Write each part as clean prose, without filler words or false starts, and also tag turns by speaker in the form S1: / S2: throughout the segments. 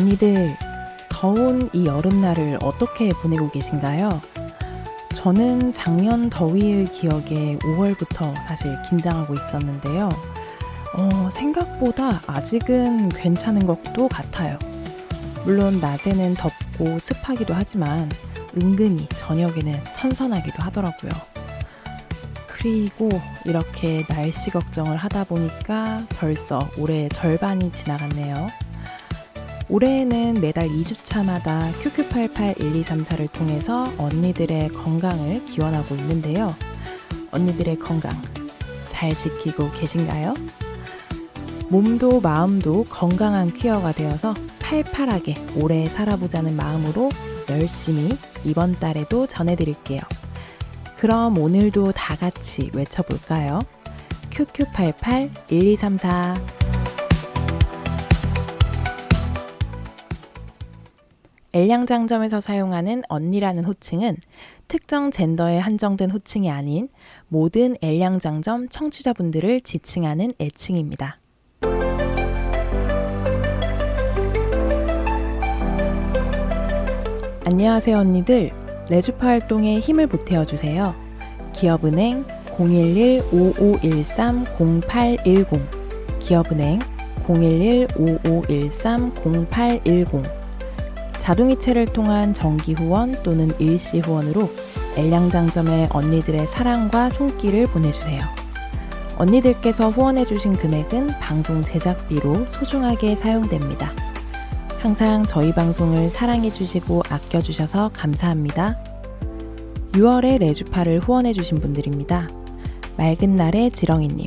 S1: 언니들, 더운 이 여름날을 어떻게 보내고 계신가요? 저는 작년 더위의 기억에 5월부터 사실 긴장하고 있었는데요. 생각보다 아직은 괜찮은 것도 같아요. 물론 낮에는 덥고 습하기도 하지만 은근히 저녁에는 선선하기도 하더라고요. 그리고 이렇게 날씨 걱정을 하다 보니까 벌써 올해 절반이 지나갔네요. 올해에는 매달 2주차마다 QQ881234를 통해서 언니들의 건강을 기원하고 있는데요. 언니들의 건강 잘 지키고 계신가요? 몸도 마음도 건강한 퀴어가 되어서 팔팔하게 오래 살아보자는 마음으로 열심히 이번 달에도 전해드릴게요. 그럼 오늘도 다 같이 외쳐볼까요? QQ881234. 엘량장점에서 사용하는 언니라는 호칭은 특정 젠더에 한정된 호칭이 아닌 모든 엘량장점 청취자분들을 지칭하는 애칭입니다. 안녕하세요 언니들. 레주파 활동에 힘을 보태어주세요. 기업은행 011-5513-0810 기업은행 011-5513-0810 자동이체를 통한 정기 후원 또는 일시 후원으로 엘량장점에 언니들의 사랑과 손길을 보내주세요. 언니들께서 후원해주신 금액은 방송 제작비로 소중하게 사용됩니다. 항상 저희 방송을 사랑해주시고 아껴주셔서 감사합니다. 6월에 레주파를 후원해주신 분들입니다. 맑은 날의 지렁이님,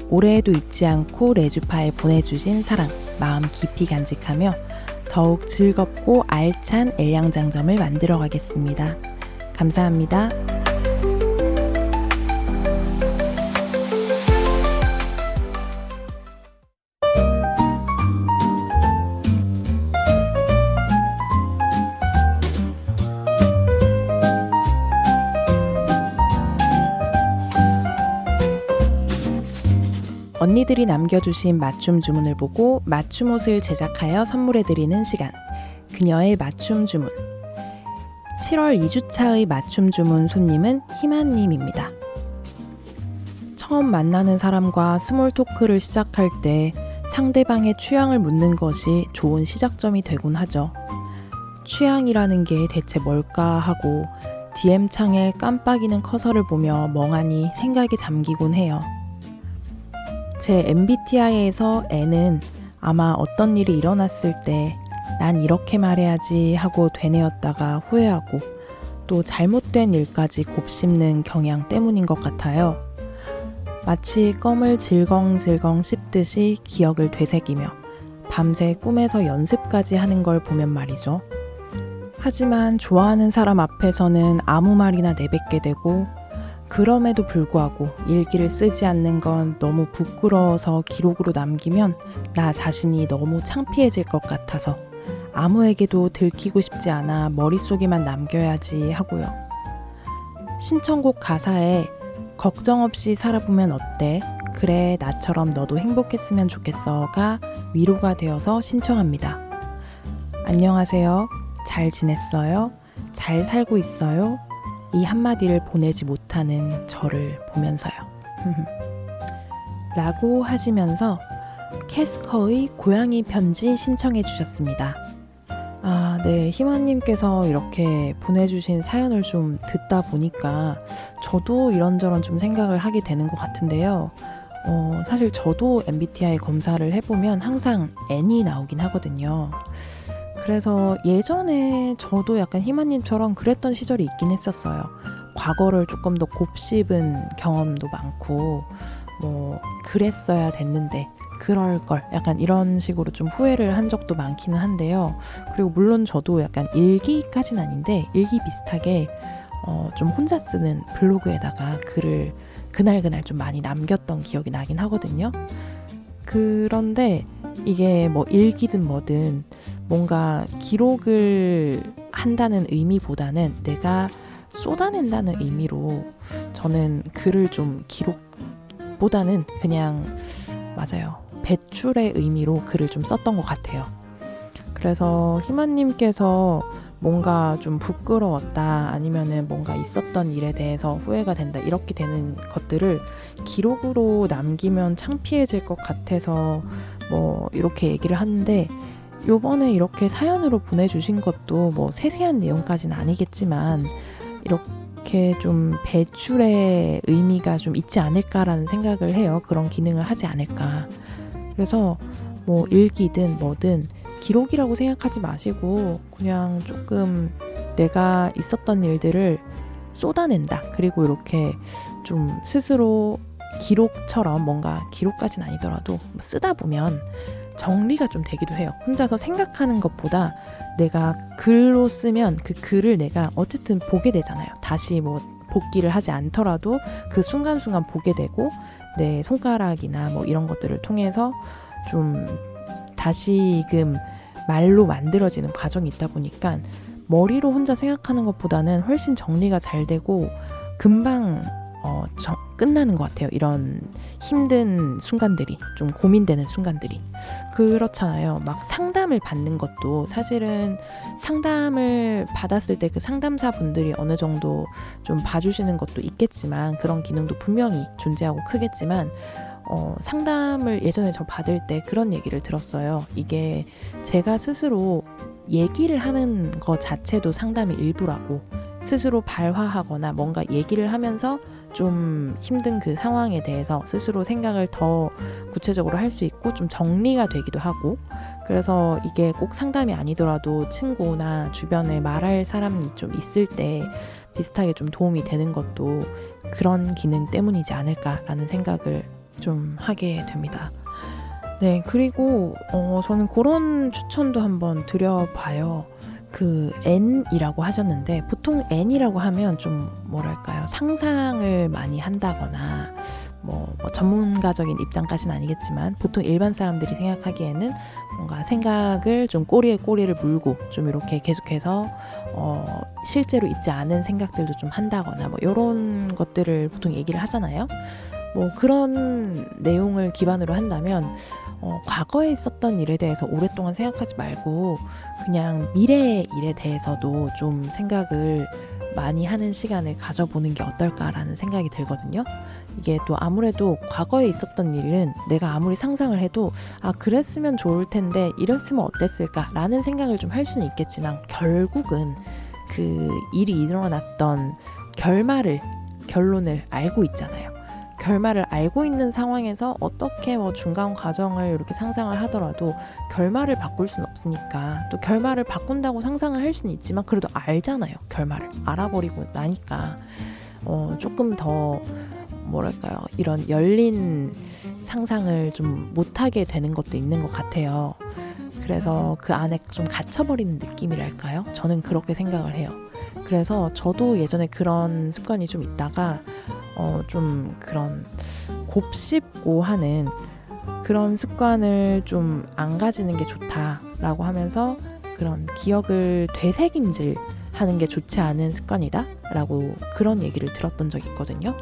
S1: 올해에도 잊지 않고 레주파에 보내주신 사랑, 마음 깊이 간직하며 더욱 즐겁고 알찬 엘량장점을 만들어 가겠습니다. 감사합니다. 언니들이 남겨주신 맞춤 주문을 보고 맞춤 옷을 제작하여 선물해드리는 시간, 그녀의 맞춤 주문. 7월 2주차의 맞춤 주문 손님은 희만님입니다. 처음 만나는 사람과 스몰 토크를 시작할 때 상대방의 취향을 묻는 것이 좋은 시작점이 되곤 하죠. 취향이라는 게 대체 뭘까 하고 DM창에 깜빡이는 커서를 보며 멍하니 생각에 잠기곤 해요. 제 MBTI에서 N은 아마 어떤 일이 일어났을 때 난 이렇게 말해야지 하고 되뇌었다가 후회하고 또 잘못된 일까지 곱씹는 경향 때문인 것 같아요. 마치 껌을 질겅질겅 씹듯이 기억을 되새기며 밤새 꿈에서 연습까지 하는 걸 보면 말이죠. 하지만 좋아하는 사람 앞에서는 아무 말이나 내뱉게 되고 그럼에도 불구하고 일기를 쓰지 않는 건 너무 부끄러워서 기록으로 남기면 나 자신이 너무 창피해질 것 같아서 아무에게도 들키고 싶지 않아 머릿속에만 남겨야지 하고요. 신청곡 가사에 걱정 없이 살아보면 어때? 그래 나처럼 너도 행복했으면 좋겠어가 위로가 되어서 신청합니다. 안녕하세요. 잘 지냈어요? 잘 살고 있어요? 이 한마디를 보내지 못하는 저를 보면서요. 라고 하시면서 캐스커의 고양이 편지 신청해 주셨습니다. 네, 희만님께서 이렇게 보내주신 사연을 좀 듣다 보니까 저도 이런저런 좀 생각을 하게 되는 것 같은데요. 사실 저도 MBTI 검사를 해보면 항상 N이 나오긴 하거든요. 그래서 예전에 저도 약간 희만님처럼 그랬던 시절이 있긴 했었어요. 과거를 조금 더 곱씹은 경험도 많고 그랬어야 됐는데 그럴걸 약간 이런 식으로 좀 후회를 한 적도 많기는 한데요. 그리고 물론 저도 약간 일기까지는 아닌데 일기 비슷하게 좀 혼자 쓰는 블로그에다가 글을 그날 좀 많이 남겼던 기억이 나긴 하거든요. 그런데 이게 뭐 일기든 뭐든 뭔가 기록을 한다는 의미보다는 내가 쏟아낸다는 의미로 저는 글을 좀 기록보다는 그냥 맞아요. 배출의 의미로 글을 좀 썼던 것 같아요. 그래서 희만님께서 뭔가 좀 부끄러웠다, 아니면은 뭔가 있었던 일에 대해서 후회가 된다, 이렇게 되는 것들을 기록으로 남기면 창피해질 것 같아서 뭐 이렇게 얘기를 하는데, 요번에 이렇게 사연으로 보내주신 것도 뭐 세세한 내용까지는 아니겠지만 이렇게 좀 배출의 의미가 좀 있지 않을까라는 생각을 해요. 그런 기능을 하지 않을까. 그래서 뭐 일기든 뭐든 기록이라고 생각하지 마시고 그냥 조금 내가 있었던 일들을 쏟아낸다. 그리고 이렇게 좀 스스로 기록처럼, 뭔가 기록까지는 아니더라도 쓰다 보면 정리가 좀 되기도 해요. 혼자서 생각하는 것보다 내가 글로 쓰면 그 글을 내가 어쨌든 보게 되잖아요. 다시 뭐 복기를 하지 않더라도 그 순간순간 보게 되고, 내 손가락이나 뭐 이런 것들을 통해서 좀 다시금 말로 만들어지는 과정이 있다 보니까 머리로 혼자 생각하는 것보다는 훨씬 정리가 잘 되고 금방 끝나는 것 같아요. 이런 힘든 순간들이, 좀 고민되는 순간들이. 그렇잖아요. 막 상담을 받는 것도 사실은 상담을 받았을 때 그 상담사 분들이 어느 정도 좀 봐주시는 것도 있겠지만, 그런 기능도 분명히 존재하고 크겠지만, 상담을 예전에 저 받을 때 그런 얘기를 들었어요. 이게 제가 스스로 얘기를 하는 것 자체도 상담의 일부라고, 스스로 발화하거나 뭔가 얘기를 하면서 좀 힘든 그 상황에 대해서 스스로 생각을 더 구체적으로 할 수 있고 좀 정리가 되기도 하고, 그래서 이게 꼭 상담이 아니더라도 친구나 주변에 말할 사람이 좀 있을 때 비슷하게 좀 도움이 되는 것도 그런 기능 때문이지 않을까라는 생각을 좀 하게 됩니다. 네, 그리고 저는 그런 추천도 한번 드려봐요. 그 N이라고 하셨는데, 보통 N이라고 하면 좀 뭐랄까요, 상상을 많이 한다거나 뭐 전문가적인 입장까지는 아니겠지만 보통 일반 사람들이 생각하기에는 뭔가 생각을 좀 꼬리에 꼬리를 물고 좀 이렇게 계속해서 실제로 있지 않은 생각들도 좀 한다거나 뭐 이런 것들을 보통 얘기를 하잖아요. 뭐 그런 내용을 기반으로 한다면 과거에 있었던 일에 대해서 오랫동안 생각하지 말고 그냥 미래의 일에 대해서도 좀 생각을 많이 하는 시간을 가져보는 게 어떨까라는 생각이 들거든요. 이게 또 아무래도 과거에 있었던 일은 내가 아무리 상상을 해도 그랬으면 좋을 텐데 이랬으면 어땠을까 라는 생각을 좀 할 수는 있겠지만, 결국은 그 일이 일어났던 결론을 알고 있잖아요. 결말을 알고 있는 상황에서 어떻게 뭐 중간 과정을 이렇게 상상을 하더라도 결말을 바꿀 수는 없으니까, 또 결말을 바꾼다고 상상을 할 수는 있지만 그래도 알잖아요. 결말을 알아버리고 나니까 조금 더 뭐랄까요, 이런 열린 상상을 좀 못하게 되는 것도 있는 것 같아요. 그래서 그 안에 좀 갇혀버리는 느낌이랄까요? 저는 그렇게 생각을 해요. 그래서 저도 예전에 그런 습관이 좀 있다가 좀 그런 곱씹고 하는 그런 습관을 좀 안 가지는 게 좋다라고 하면서, 그런 기억을 되새김질 하는 게 좋지 않은 습관이다 라고 그런 얘기를 들었던 적이 있거든요.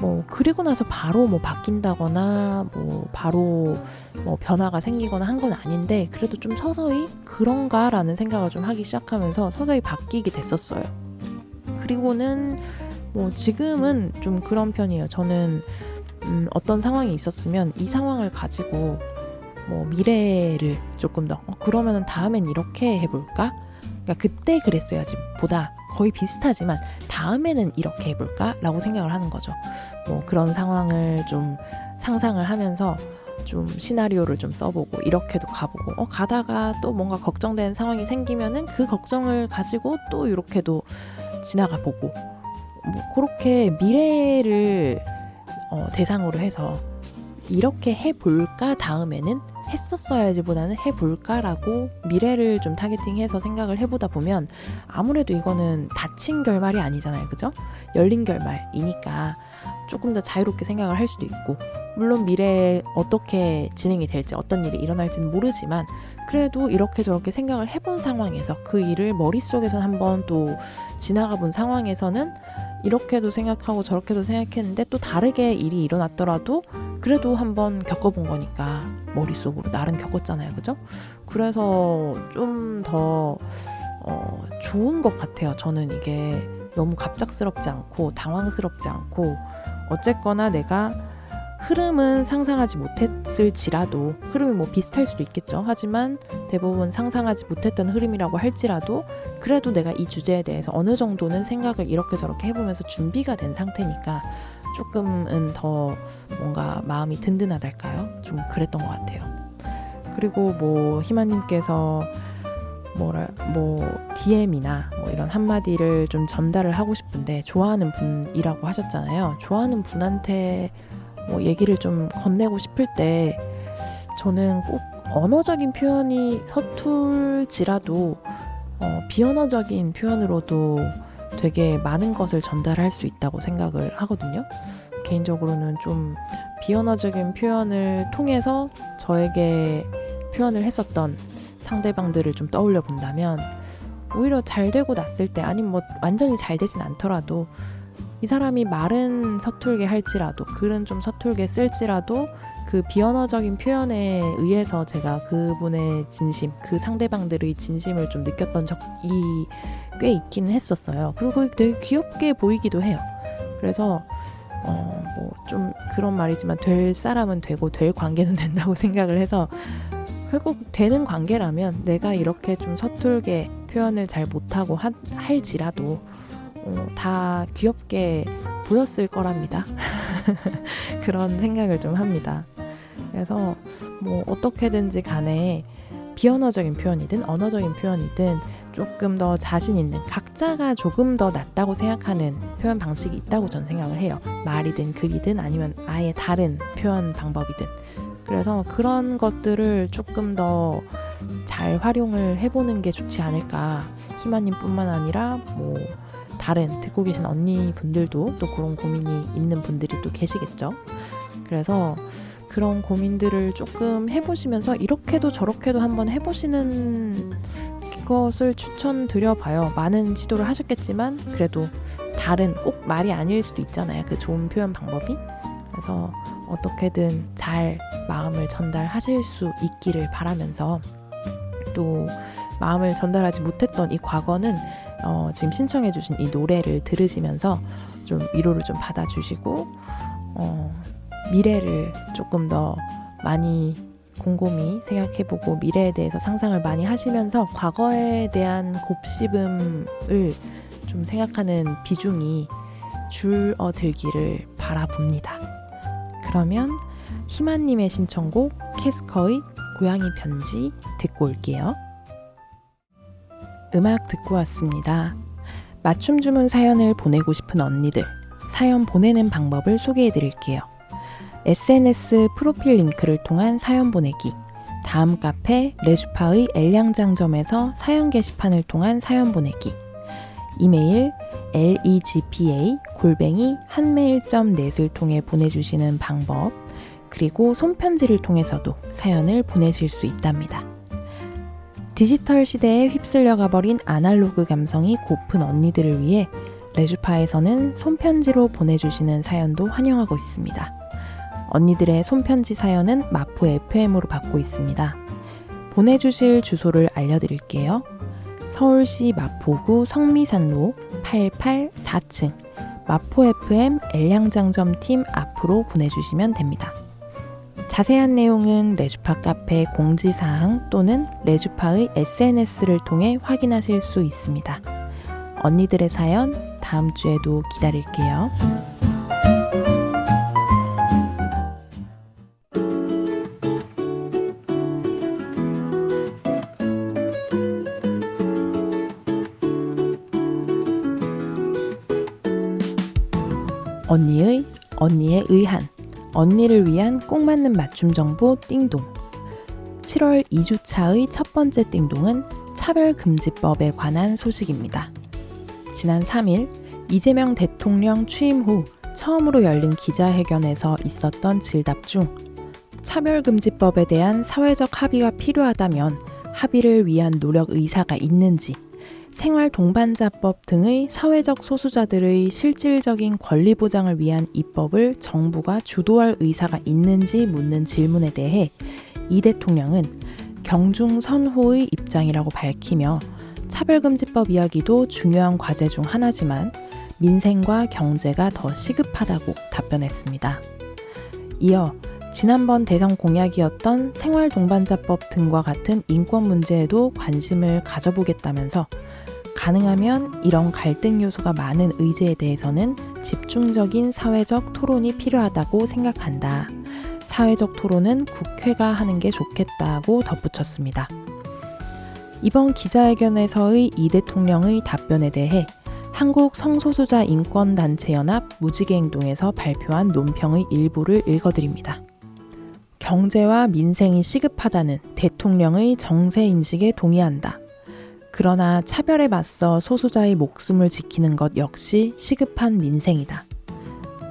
S1: 뭐 그리고 나서 바로 뭐 바뀐다거나 뭐 바로 뭐 변화가 생기거나 한 건 아닌데, 그래도 좀 서서히 그런가 라는 생각을 좀 하기 시작하면서 서서히 바뀌게 됐었어요. 그리고는 뭐 지금은 좀 그런 편이에요. 저는 어떤 상황이 있었으면 이 상황을 가지고 뭐 미래를 조금 더 그러면은 다음엔 이렇게 해볼까? 그러니까 그때 그랬어야지 보다 거의 비슷하지만 다음에는 이렇게 해볼까? 라고 생각을 하는 거죠. 뭐 그런 상황을 좀 상상을 하면서 좀 시나리오를 좀 써보고 이렇게도 가보고 가다가 또 뭔가 걱정되는 상황이 생기면은 그 걱정을 가지고 또 이렇게도 지나가 보고, 뭐 그렇게 미래를 대상으로 해서 이렇게 해볼까 다음에는 했었어야지 보다는 해볼까라고 미래를 좀 타겟팅해서 생각을 해보다 보면 아무래도 이거는 닫힌 결말이 아니잖아요. 그죠? 열린 결말이니까 조금 더 자유롭게 생각을 할 수도 있고, 물론 미래에 어떻게 진행이 될지 어떤 일이 일어날지는 모르지만 그래도 이렇게 저렇게 생각을 해본 상황에서 그 일을 머릿속에서 한번 또 지나가 본 상황에서는 이렇게도 생각하고 저렇게도 생각했는데 또 다르게 일이 일어났더라도 그래도 한번 겪어본 거니까 머릿속으로 나름 겪었잖아요. 그죠? 그래서 좀 더 좋은 것 같아요. 저는 이게 너무 갑작스럽지 않고 당황스럽지 않고 어쨌거나 내가 흐름은 상상하지 못했을지라도 흐름이 뭐 비슷할 수도 있겠죠. 하지만 대부분 상상하지 못했던 흐름이라고 할지라도 그래도 내가 이 주제에 대해서 어느 정도는 생각을 이렇게 저렇게 해보면서 준비가 된 상태니까 조금은 더 뭔가 마음이 든든하달까요? 좀 그랬던 것 같아요. 그리고 뭐 희만님께서 DM이나 뭐 이런 한마디를 좀 전달을 하고 싶은데 좋아하는 분이라고 하셨잖아요. 좋아하는 분한테 뭐 얘기를 좀 건네고 싶을 때 저는 꼭 언어적인 표현이 서툴지라도 비언어적인 표현으로도 되게 많은 것을 전달할 수 있다고 생각을 하거든요. 개인적으로는 좀 비언어적인 표현을 통해서 저에게 표현을 했었던 상대방들을 좀 떠올려 본다면 오히려 잘 되고 났을 때 아니면 뭐 완전히 잘 되진 않더라도 이 사람이 말은 서툴게 할지라도 글은 좀 서툴게 쓸지라도 그 비언어적인 표현에 의해서 제가 그분의 진심, 그 상대방들의 진심을 좀 느꼈던 적이 꽤 있기는 했었어요. 그리고 되게 귀엽게 보이기도 해요. 그래서 뭐 좀 그런 말이지만 될 사람은 되고 될 관계는 된다고 생각을 해서 결국 되는 관계라면 내가 이렇게 좀 서툴게 표현을 잘 못하고 할지라도 다 귀엽게 보였을 거랍니다. 그런 생각을 좀 합니다. 그래서 뭐 어떻게든지 간에 비언어적인 표현이든 언어적인 표현이든 조금 더 자신 있는 각자가 조금 더 낫다고 생각하는 표현 방식이 있다고 전 생각을 해요. 말이든 글이든 아니면 아예 다른 표현 방법이든. 그래서 그런 것들을 조금 더 잘 활용을 해보는 게 좋지 않을까. 희만님 뿐만 아니라 뭐 다른 듣고 계신 언니 분들도 또 그런 고민이 있는 분들이 또 계시겠죠. 그래서 그런 고민들을 조금 해보시면서 이렇게도 저렇게도 한번 해보시는 것을 추천드려봐요. 많은 시도를 하셨겠지만 그래도 다른 꼭 말이 아닐 수도 있잖아요. 그 좋은 표현 방법이. 그래서 어떻게든 잘 마음을 전달하실 수 있기를 바라면서 또 마음을 전달하지 못했던 이 과거는 지금 신청해 주신 이 노래를 들으시면서 좀 위로를 좀 받아주시고 미래를 조금 더 많이 곰곰이 생각해보고 미래에 대해서 상상을 많이 하시면서 과거에 대한 곱씹음을 좀 생각하는 비중이 줄어들기를 바라봅니다. 그러면 희만님의 신청곡 캐스커의 고양이 편지 듣고 올게요. 음악 듣고 왔습니다. 맞춤 주문 사연을 보내고 싶은 언니들, 사연 보내는 방법을 소개해 드릴게요. SNS 프로필 링크를 통한 사연 보내기, 다음 카페 레주파의 엘량장점에서 사연 게시판을 통한 사연 보내기, 이메일 legpa@한메일.net을 통해 보내주시는 방법, 그리고 손편지를 통해서도 사연을 보내실 수 있답니다. 디지털 시대에 휩쓸려가 버린 아날로그 감성이 고픈 언니들을 위해 레주파에서는 손편지로 보내주시는 사연도 환영하고 있습니다. 언니들의 손편지 사연은 마포 FM으로 받고 있습니다. 보내주실 주소를 알려드릴게요. 서울시 마포구 성미산로 88 4층 마포 FM 엘량장점팀 앞으로 보내주시면 됩니다. 자세한 내용은 레주파 카페 공지사항 또는 레주파의 SNS를 통해 확인하실 수 있습니다. 언니들의 사연 다음 주에도 기다릴게요. 언니의 의한, 언니를 위한 꼭 맞는 맞춤 정보 띵동. 7월 2주차의 첫 번째 띵동은 차별금지법에 관한 소식입니다. 지난 3일 이재명 대통령 취임 후 처음으로 열린 기자회견에서 있었던 질답 중 차별금지법에 대한 사회적 합의가 필요하다면 합의를 위한 노력 의사가 있는지, 생활 동반자법 등의 사회적 소수자들의 실질적인 권리 보장을 위한 입법을 정부가 주도할 의사가 있는지 묻는 질문에 대해 이 대통령은 경중선호의 입장이라고 밝히며 차별금지법 이야기도 중요한 과제 중 하나지만 민생과 경제가 더 시급하다고 답변했습니다. 이어 지난번 대선 공약이었던 생활동반자법 등과 같은 인권 문제에도 관심을 가져보겠다면서 가능하면 이런 갈등 요소가 많은 의제에 대해서는 집중적인 사회적 토론이 필요하다고 생각한다. 사회적 토론은 국회가 하는 게 좋겠다고 덧붙였습니다. 이번 기자회견에서의 이 대통령의 답변에 대해 한국 성소수자 인권단체연합 무지개행동에서 발표한 논평의 일부를 읽어드립니다. 경제와 민생이 시급하다는 대통령의 정세인식에 동의한다. 그러나 차별에 맞서 소수자의 목숨을 지키는 것 역시 시급한 민생이다.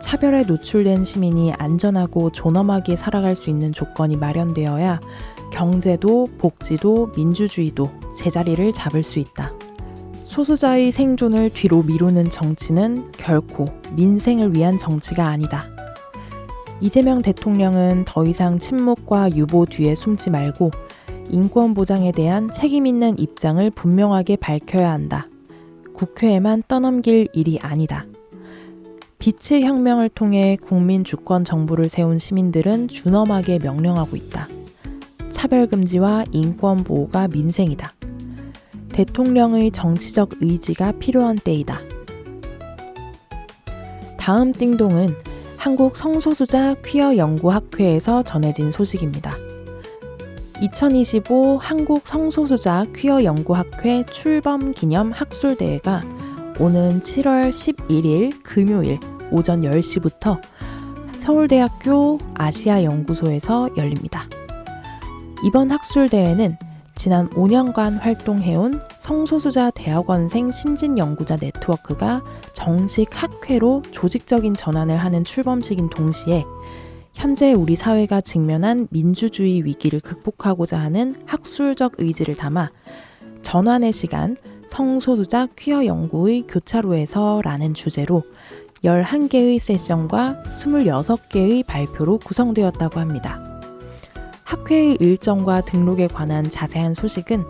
S1: 차별에 노출된 시민이 안전하고 존엄하게 살아갈 수 있는 조건이 마련되어야 경제도 복지도 민주주의도 제자리를 잡을 수 있다. 소수자의 생존을 뒤로 미루는 정치는 결코 민생을 위한 정치가 아니다. 이재명 대통령은 더 이상 침묵과 유보 뒤에 숨지 말고 인권 보장에 대한 책임 있는 입장을 분명하게 밝혀야 한다. 국회에만 떠넘길 일이 아니다. 빛의 혁명을 통해 국민 주권 정부를 세운 시민들은 준엄하게 명령하고 있다. 차별금지와 인권 보호가 민생이다. 대통령의 정치적 의지가 필요한 때이다. 다음 띵동은 한국 성소수자 퀴어 연구학회에서 전해진 소식입니다. 2025 한국 성소수자 퀴어 연구학회 출범 기념 학술대회가 오는 7월 11일 금요일 오전 10시부터 서울대학교 아시아연구소에서 열립니다. 이번 학술대회는 지난 5년간 활동해온 성소수자 대학원생 신진연구자 네트워크가 정식 학회로 조직적인 전환을 하는 출범식인 동시에 현재 우리 사회가 직면한 민주주의 위기를 극복하고자 하는 학술적 의지를 담아 전환의 시간, 성소수자 퀴어 연구의 교차로에서 라는 주제로 11개의 세션과 26개의 발표로 구성되었다고 합니다. 학회의 일정과 등록에 관한 자세한 소식은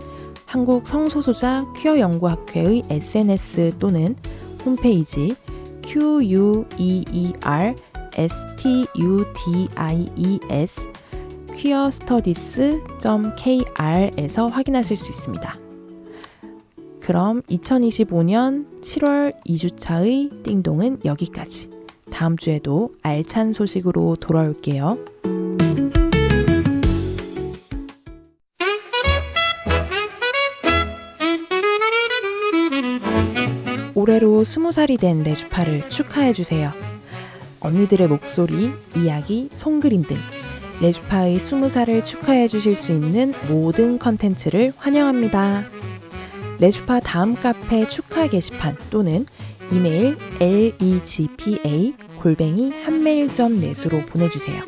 S1: 한국 성소수자 퀴어 연구학회의 SNS 또는 홈페이지 QUEERSTUDIES queerstudies.kr에서 확인하실 수 있습니다. 그럼 2025년 7월 2주차의 띵동은 여기까지. 다음 주에도 알찬 소식으로 돌아올게요. 올해로 20살이 된 레주파를 축하해주세요. 언니들의 목소리, 이야기, 손그림 등 레주파의 20살을 축하해주실 수 있는 모든 컨텐츠를 환영합니다. 레주파 다음 카페 축하 게시판 또는 이메일 legpa@한메일.net으로 보내주세요.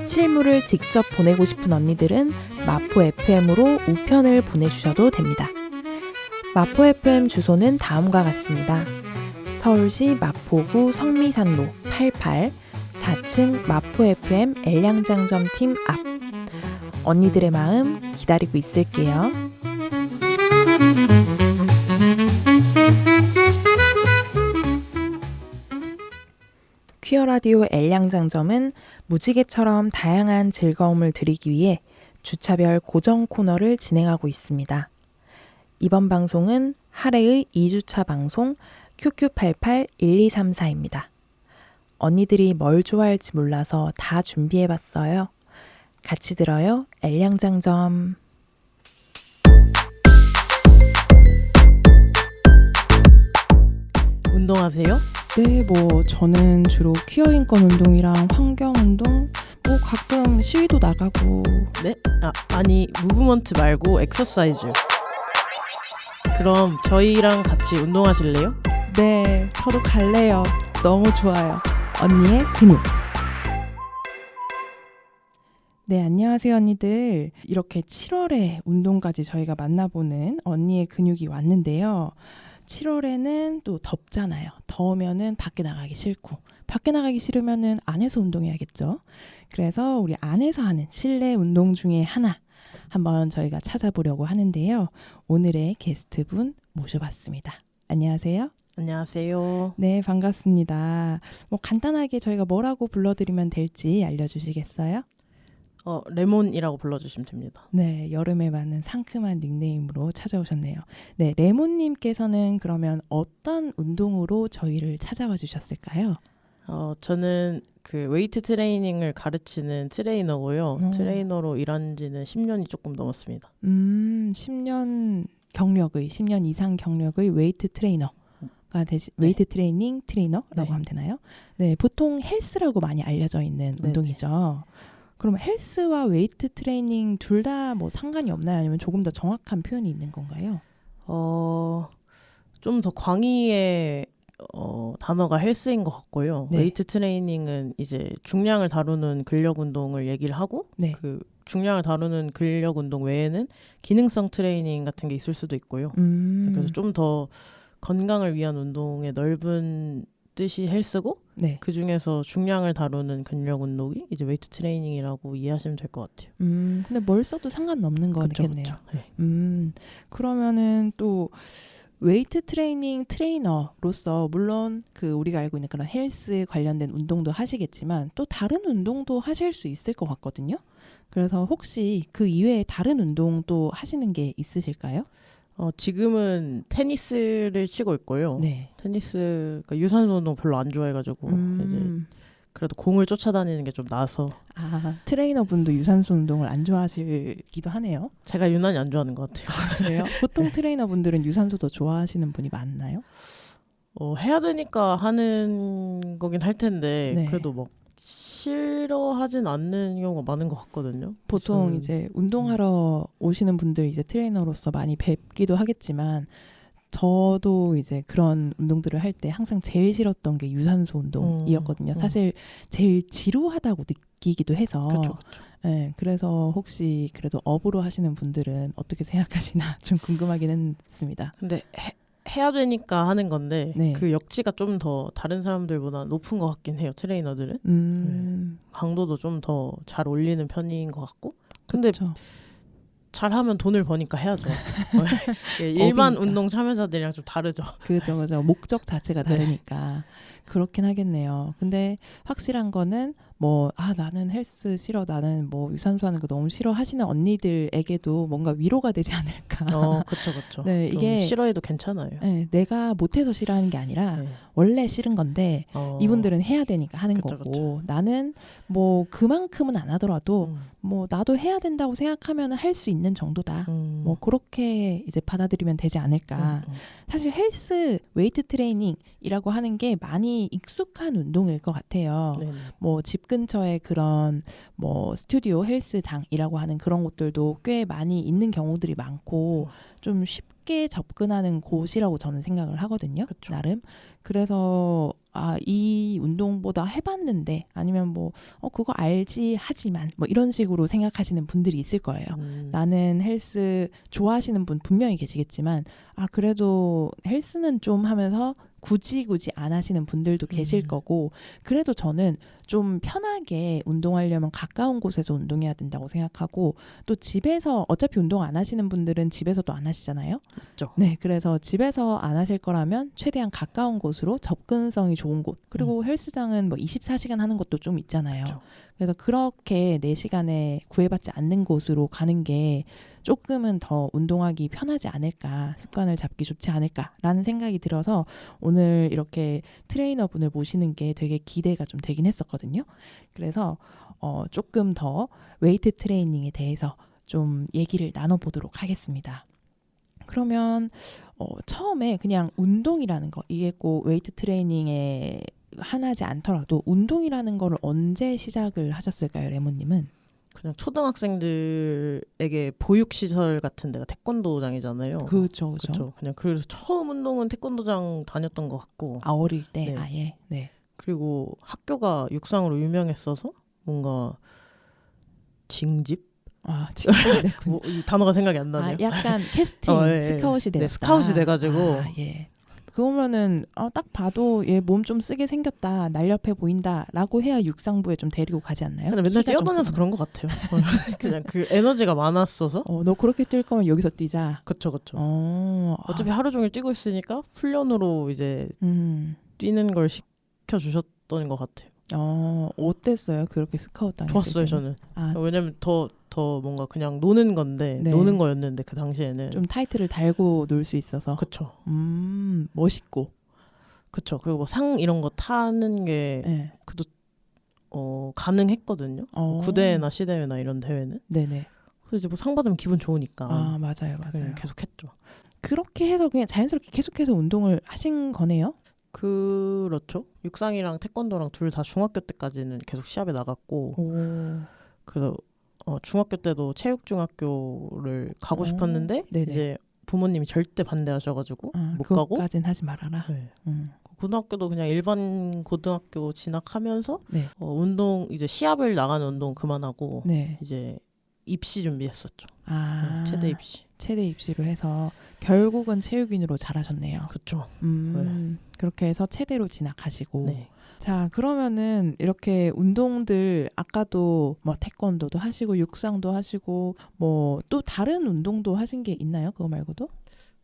S1: 실물을 직접 보내고 싶은 언니들은 마포 FM으로 우편을 보내주셔도 됩니다. 마포 FM 주소는 다음과 같습니다. 서울시 마포구 성미산로 88 4층 마포 FM 엘량장점팀 앞. 언니들의 마음 기다리고 있을게요. 퀴어 라디오 엘량장점은 무지개처럼 다양한 즐거움을 드리기 위해 주차별 고정 코너를 진행하고 있습니다. 이번 방송은 하레의 2주차 방송 QQ881234입니다. 언니들이 뭘 좋아할지 몰라서 다 준비해봤어요. 같이 들어요. 엘량장점.
S2: 운동하세요?
S1: 네, 저는 주로 퀴어 인권 운동이랑 환경 운동, 가끔 시위도 나가고.
S2: 네? 아니 무브먼트 말고 엑서사이즈. 그럼 저희랑 같이 운동하실래요?
S1: 네, 저도 갈래요. 너무 좋아요. 언니의 근육. 네, 안녕하세요, 언니들. 이렇게 7월에 운동까지 저희가 만나보는 언니의 근육이 왔는데요. 7월에는 또 덥잖아요. 더우면은 밖에 나가기 싫고, 밖에 나가기 싫으면은 안에서 운동해야겠죠. 그래서 우리 안에서 하는 실내 운동 중에 하나 한번 저희가 찾아보려고 하는데요. 오늘의 게스트분 모셔봤습니다. 안녕하세요.
S2: 안녕하세요.
S1: 네, 반갑습니다. 간단하게 저희가 뭐라고 불러드리면 될지 알려주시겠어요?
S2: 레몬이라고 불러주시면 됩니다.
S1: 네, 여름에 맞는 상큼한 닉네임으로 찾아오셨네요. 네, 레몬님께서는 그러면 어떤 운동으로 저희를 찾아와 주셨을까요?
S2: 저는 그 웨이트 트레이닝을 가르치는 트레이너고요. 트레이너로 일한 지는 10년이 조금 넘었습니다.
S1: 10년 이상 경력의 웨이트 트레이너가 웨이트 트레이닝 트레이너라고
S2: 네.
S1: 하면 되나요? 네, 보통 헬스라고 많이 알려져 있는
S2: 네네.
S1: 운동이죠. 그럼 헬스와 웨이트 트레이닝 둘 다 뭐 상관이 없나요? 아니면 조금 더 정확한 표현이 있는 건가요?
S2: 좀 더 광의의 단어가 헬스인 것 같고요.
S1: 네.
S2: 웨이트 트레이닝은 이제 중량을 다루는 근력 운동을 얘기를 하고
S1: 네.
S2: 그 중량을 다루는 근력 운동 외에는 기능성 트레이닝 같은 게 있을 수도 있고요. 그래서 좀 더 건강을 위한 운동의 넓은 뜻이 헬스고
S1: 네.
S2: 그 중에서 중량을 다루는 근력 운동이 이제 웨이트 트레이닝이라고 이해하시면 될 것 같아요.
S1: 근데 뭘 써도 상관없는 거겠네요.
S2: 그쵸. 네.
S1: 그러면은 또 웨이트 트레이닝 트레이너로서 물론 그 우리가 알고 있는 그런 헬스 관련된 운동도 하시겠지만 또 다른 운동도 하실 수 있을 것 같거든요. 그래서 혹시 그 이외에 다른 운동도 하시는 게 있으실까요?
S2: 지금은 테니스를 치고 있고요.
S1: 네.
S2: 테니스 그러니까 유산소 운동 별로 안 좋아해가지고 이제 그래도 공을 쫓아다니는 게 좀 나아서.
S1: 트레이너분도 유산소 운동을 안 좋아하시기도 하네요.
S2: 제가 유난히 안 좋아하는 것 같아요.
S1: 그래요? 보통 트레이너분들은 유산소 더 좋아하시는 분이 많나요?
S2: 해야 되니까 하는 거긴 할 텐데
S1: 네.
S2: 그래도 막 싫어하진 않는 경우가 많은 것 같거든요.
S1: 보통
S2: 저는,
S1: 이제 운동하러 오시는 분들 이제 트레이너로서 많이 뵙기도 하겠지만 저도 이제 그런 운동들을 할 때 항상 제일 싫었던 게 유산소 운동이었거든요. 사실 제일 지루하다고 느끼기도 해서.
S2: 그쵸.
S1: 네, 그래서 혹시 그래도 업으로 하시는 분들은 어떻게 생각하시나 좀 궁금하긴 했습니다.
S2: 근데 해야 되니까 하는 건데
S1: 네.
S2: 그 역치가 좀 더 다른 사람들보다 높은 것 같긴 해요. 트레이너들은. 강도도 좀 더 잘 올리는 편인 것 같고. 근데
S1: 그쵸.
S2: 잘하면 돈을 버니까 해야죠. 일반
S1: 업이니까.
S2: 운동 참여자들이랑 좀 다르죠.
S1: 그죠. 목적 자체가 다르니까. 그렇긴 하겠네요. 근데 확실한 거는 나는 헬스 싫어, 나는 유산소 하는 거 너무 싫어 하시는 언니들에게도 뭔가 위로가 되지 않을까.
S2: 그쵸.
S1: 네, 이게
S2: 싫어해도 괜찮아요.
S1: 네, 내가 못해서 싫어하는 게 아니라
S2: 네.
S1: 원래 싫은 건데 이분들은 해야 되니까 하는
S2: 그쵸.
S1: 거고 나는 그만큼은 안 하더라도 나도 해야 된다고 생각하면 할 수 있는 정도다. 그렇게 이제 받아들이면 되지 않을까. 사실 헬스, 웨이트 트레이닝이라고 하는 게 많이 익숙한 운동일 것 같아요.
S2: 네네.
S1: 집 근처에 그런 스튜디오 헬스장이라고 하는 그런 곳들도 꽤 많이 있는 경우들이 많고 좀 쉽게 접근하는 곳이라고 저는 생각을 하거든요.
S2: 그쵸.
S1: 나름. 그래서 이 운동보다 해봤는데 아니면 그거 알지 하지만 이런 식으로 생각하시는 분들이 있을 거예요. 나는 헬스 좋아하시는 분 분명히 계시겠지만 그래도 헬스는 좀 하면서 굳이 안 하시는 분들도 계실 거고 그래도 저는 좀 편하게 운동하려면 가까운 곳에서 운동해야 된다고 생각하고 또 집에서 어차피 운동 안 하시는 분들은 집에서도 안 하시잖아요.
S2: 맞죠.
S1: 네, 그래서 집에서 안 하실 거라면 최대한 가까운 곳으로 접근성이 좋은 곳 그리고 헬스장은 24시간 하는 것도 좀 있잖아요.
S2: 그쵸.
S1: 그래서 그렇게 4시간에 구애받지 않는 곳으로 가는 게 조금은 더 운동하기 편하지 않을까, 습관을 잡기 좋지 않을까라는 생각이 들어서 오늘 이렇게 트레이너분을 모시는 게 되게 기대가 좀 되긴 했었거든요. 그래서 조금 더 웨이트 트레이닝에 대해서 좀 얘기를 나눠보도록 하겠습니다. 그러면 처음에 그냥 운동이라는 거, 이게 꼭 웨이트 트레이닝에 하나지 않더라도 운동이라는 거를 언제 시작을 하셨을까요, 레몬님은?
S2: 그냥 초등학생들에게 보육시설 같은 데가 태권도장이잖아요.
S1: 그렇죠.
S2: 그냥 그래서 처음 운동은 태권도장 다녔던 것 같고.
S1: 어릴 때
S2: 네.
S1: 아예. 네.
S2: 그리고 학교가 육상으로 유명했어서 뭔가 징집?
S1: 진짜
S2: 뭐, 이 단어가 생각이 안 나네요.
S1: 약간 캐스팅
S2: 예.
S1: 스카웃이 됐다.
S2: 네, 스카웃이 돼가지고.
S1: 예. 그러면은 딱 봐도 얘 몸 좀 쓰게 생겼다, 날렵해 보인다라고 해야 육상부에 좀 데리고 가지 않나요?
S2: 근데 맨날
S1: 키가 좀
S2: 뛰어다녀서
S1: 크구나.
S2: 그런 것 같아요. 그냥 그 에너지가 많았어서.
S1: 너 그렇게 뛸 거면 여기서 뛰자.
S2: 그쵸. 어차피
S1: 아,
S2: 하루 종일 뛰고 있으니까 훈련으로 이제 뛰는 걸 시켜주셨던 것 같아요.
S1: 어땠어요? 그렇게 스카웃 당했을
S2: 좋았어요,
S1: 때는?
S2: 저는. 왜냐면 더 뭔가 그냥 노는 건데,
S1: 네.
S2: 노는 거였는데 그 당시에는.
S1: 좀 타이틀을 달고 놀 수 있어서.
S2: 그쵸.
S1: 멋있고.
S2: 그쵸. 그리고 뭐 상 이런 거 타는 게
S1: 네.
S2: 가능했거든요. 뭐 구대회나 시대회나 이런 대회는.
S1: 네네.
S2: 그래서 이제 뭐 상 받으면 기분 좋으니까.
S1: 맞아요.
S2: 계속 했죠.
S1: 그렇게 해서 그냥 자연스럽게 계속해서 운동을 하신 거네요?
S2: 그렇죠. 육상이랑 태권도랑 둘 다 중학교 때까지는 계속 시합에 나갔고. 그래서 중학교 때도 체육중학교를 가고 싶었는데
S1: 네네.
S2: 이제 부모님이 절대 반대하셔가지고 못 가고.
S1: 그것까진 하지 말아라.
S2: 네. 고등학교도 그냥 일반 고등학교 진학하면서
S1: 네.
S2: 운동 이제 시합을 나가는 운동 그만하고
S1: 네.
S2: 이제 입시 준비했었죠. 체대 입시.
S1: 체대 입시로 해서 결국은 체육인으로 잘하셨네요.
S2: 그렇죠.
S1: 그렇게 해서 체대로 진학하시고.
S2: 네.
S1: 자, 그러면은 이렇게 운동들 아까도 뭐 태권도도 하시고 육상도 하시고 뭐 또 다른 운동도 하신 게 있나요? 그거 말고도?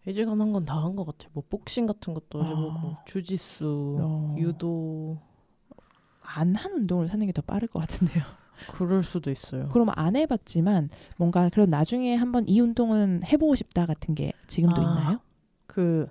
S2: 해질간한 건 다 한 것 같아요. 뭐 복싱 같은 것도 해보고 주짓수, 유도.
S1: 안 한 운동을 사는 게 더 빠를 것 같은데요.
S2: 그럴 수도 있어요.
S1: 그럼 안 해봤지만 뭔가 그래도 나중에 한번 이 운동은 해보고 싶다 같은 게 지금도 있나요?
S2: 그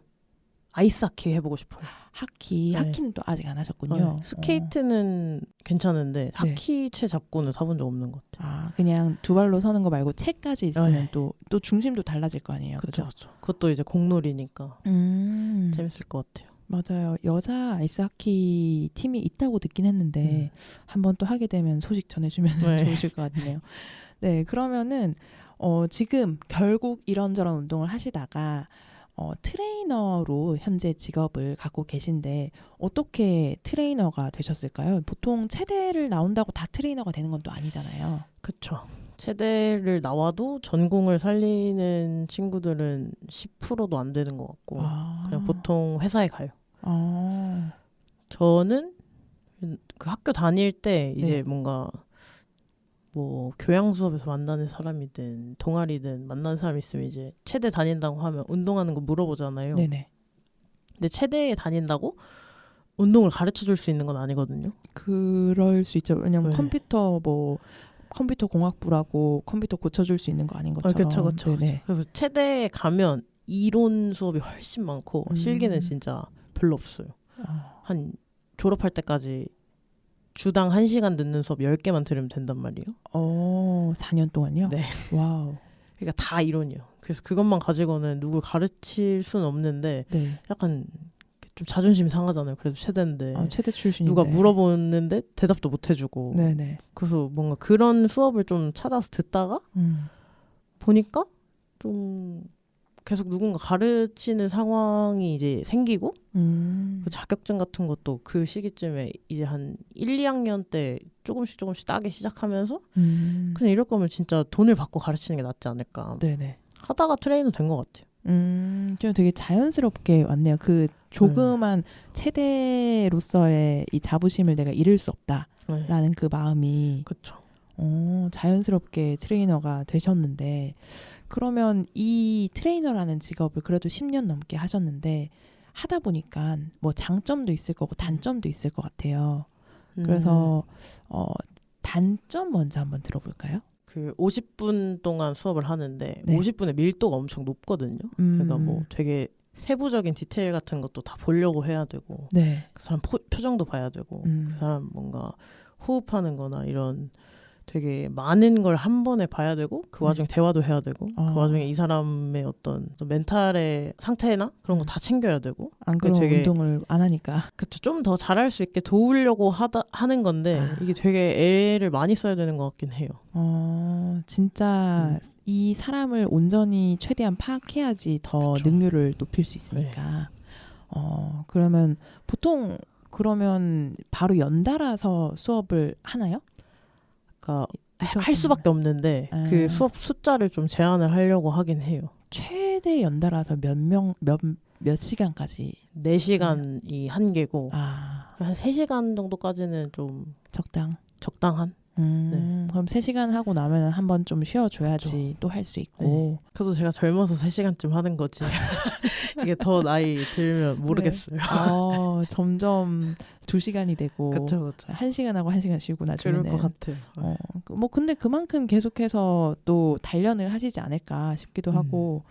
S2: 아이스하키 해보고 싶어요.
S1: 하키.
S2: 네.
S1: 하키는 또 아직 안 하셨군요.
S2: 스케이트는 괜찮은데 하키채 잡고는 사본 적 없는 것 같아요.
S1: 그냥 두 발로 서는 거 말고 채까지 있으면
S2: 네.
S1: 또 중심도 달라질 거 아니에요.
S2: 그렇죠. 그것도 이제 공놀이니까 재밌을 것 같아요.
S1: 맞아요. 여자 아이스하키 팀이 있다고 듣긴 했는데 한번 또 하게 되면 소식 전해주면 좋으실 것 같네요. 네, 그러면은 지금 결국 이런저런 운동을 하시다가 트레이너로 현재 직업을 갖고 계신데 어떻게 트레이너가 되셨을까요? 보통 체대를 나온다고 다 트레이너가 되는 건 또 아니잖아요.
S2: 그렇죠. 체대를 나와도 전공을 살리는 친구들은 10%도 안 되는 것 같고 그냥 보통 회사에 가요. 저는 그 학교 다닐 때 이제 뭔가 뭐 교양 수업에서 만나는 사람이든 동아리든 만나는 사람 있으면 이제 체대 다닌다고 하면 운동하는 거 물어보잖아요.
S1: 네네.
S2: 근데 체대에 다닌다고 운동을 가르쳐 줄 수 있는 건 아니거든요.
S1: 그럴 수 있죠. 왜냐면 컴퓨터 공학부라고 컴퓨터 고쳐줄 수 있는 거 아닌 것처럼.
S2: 그렇죠. 그래서 체대에 가면 이론 수업이 훨씬 많고 실기는 진짜 별로 없어요. 한 졸업할 때까지 주당 1시간 듣는 수업 10개만 들으면 된단 말이에요.
S1: 4년 동안요?
S2: 네.
S1: 와우.
S2: 그러니까 다 이론이요. 그래서 그것만 가지고는 누굴 가르칠 수는 없는데 약간 좀 자존심이 상하잖아요. 그래도 체대인데
S1: 체대 출신인데
S2: 누가 물어보는데 대답도 못 해주고 그래서 뭔가 그런 수업을 좀 찾아서 듣다가 보니까 좀 계속 누군가 가르치는 상황이 이제 생기고 그 자격증 같은 것도 그 시기쯤에 이제 한 1, 2학년 때 조금씩 따기 시작하면서 그냥 이럴 거면 진짜 돈을 받고 가르치는 게 낫지 않을까 하다가 트레이너 된 것 같아요.
S1: 좀 되게 자연스럽게 왔네요. 그 조그만 체대로서의 이 자부심을 내가 잃을 수 없다라는 그 마음이
S2: 그렇죠.
S1: 자연스럽게 트레이너가 되셨는데 그러면 이 트레이너라는 직업을 그래도 10년 넘게 하셨는데 하다 보니까 뭐 장점도 있을 거고 단점도 있을 것 같아요. 그래서 단점 먼저 한번 들어볼까요?
S2: 그 50분 동안 수업을 하는데 50분의 밀도가 엄청 높거든요. 그러니까 뭐 되게 세부적인 디테일 같은 것도 다 보려고 해야 되고 그 사람 표정도 봐야 되고 그 사람 뭔가 호흡하는 거나 이런 되게 많은 걸 한 번에 봐야 되고 그 와중에 대화도 해야 되고 그 와중에 이 사람의 어떤 멘탈의 상태나 그런 거 다 챙겨야 되고
S1: 안 그러면
S2: 되게
S1: 운동을 안 하니까
S2: 그쵸. 좀 더 잘할 수 있게 도우려고 하는 건데 이게 되게 애를 많이 써야 되는 것 같긴 해요.
S1: 진짜 이 사람을 온전히 최대한 파악해야지 더 능률을 높일 수 있으니까 그러면 보통 그러면 바로 연달아서 수업을 하나요?
S2: 그러니까 할 수밖에 없는데 그 수업 숫자를 좀 제한을 하려고 하긴 해요.
S1: 최대 연달아서 몇 시간까지?
S2: 4시간이 한계고 한 3시간 정도까지는 좀 적당한. 네.
S1: 그럼 3시간 하고 나면 한번 좀 쉬어줘야지 또 할 수 있고.
S2: 네. 그래도 제가 젊어서 3시간쯤 하는 거지. 이게 더 나이 들면 모르겠어요.
S1: 네. 점점 2시간이 되고
S2: 그쵸.
S1: 1시간 하고 1시간 쉬고 나중에는.
S2: 그럴 것 같아요.
S1: 뭐 근데 그만큼 계속해서 또 단련을 하시지 않을까 싶기도 하고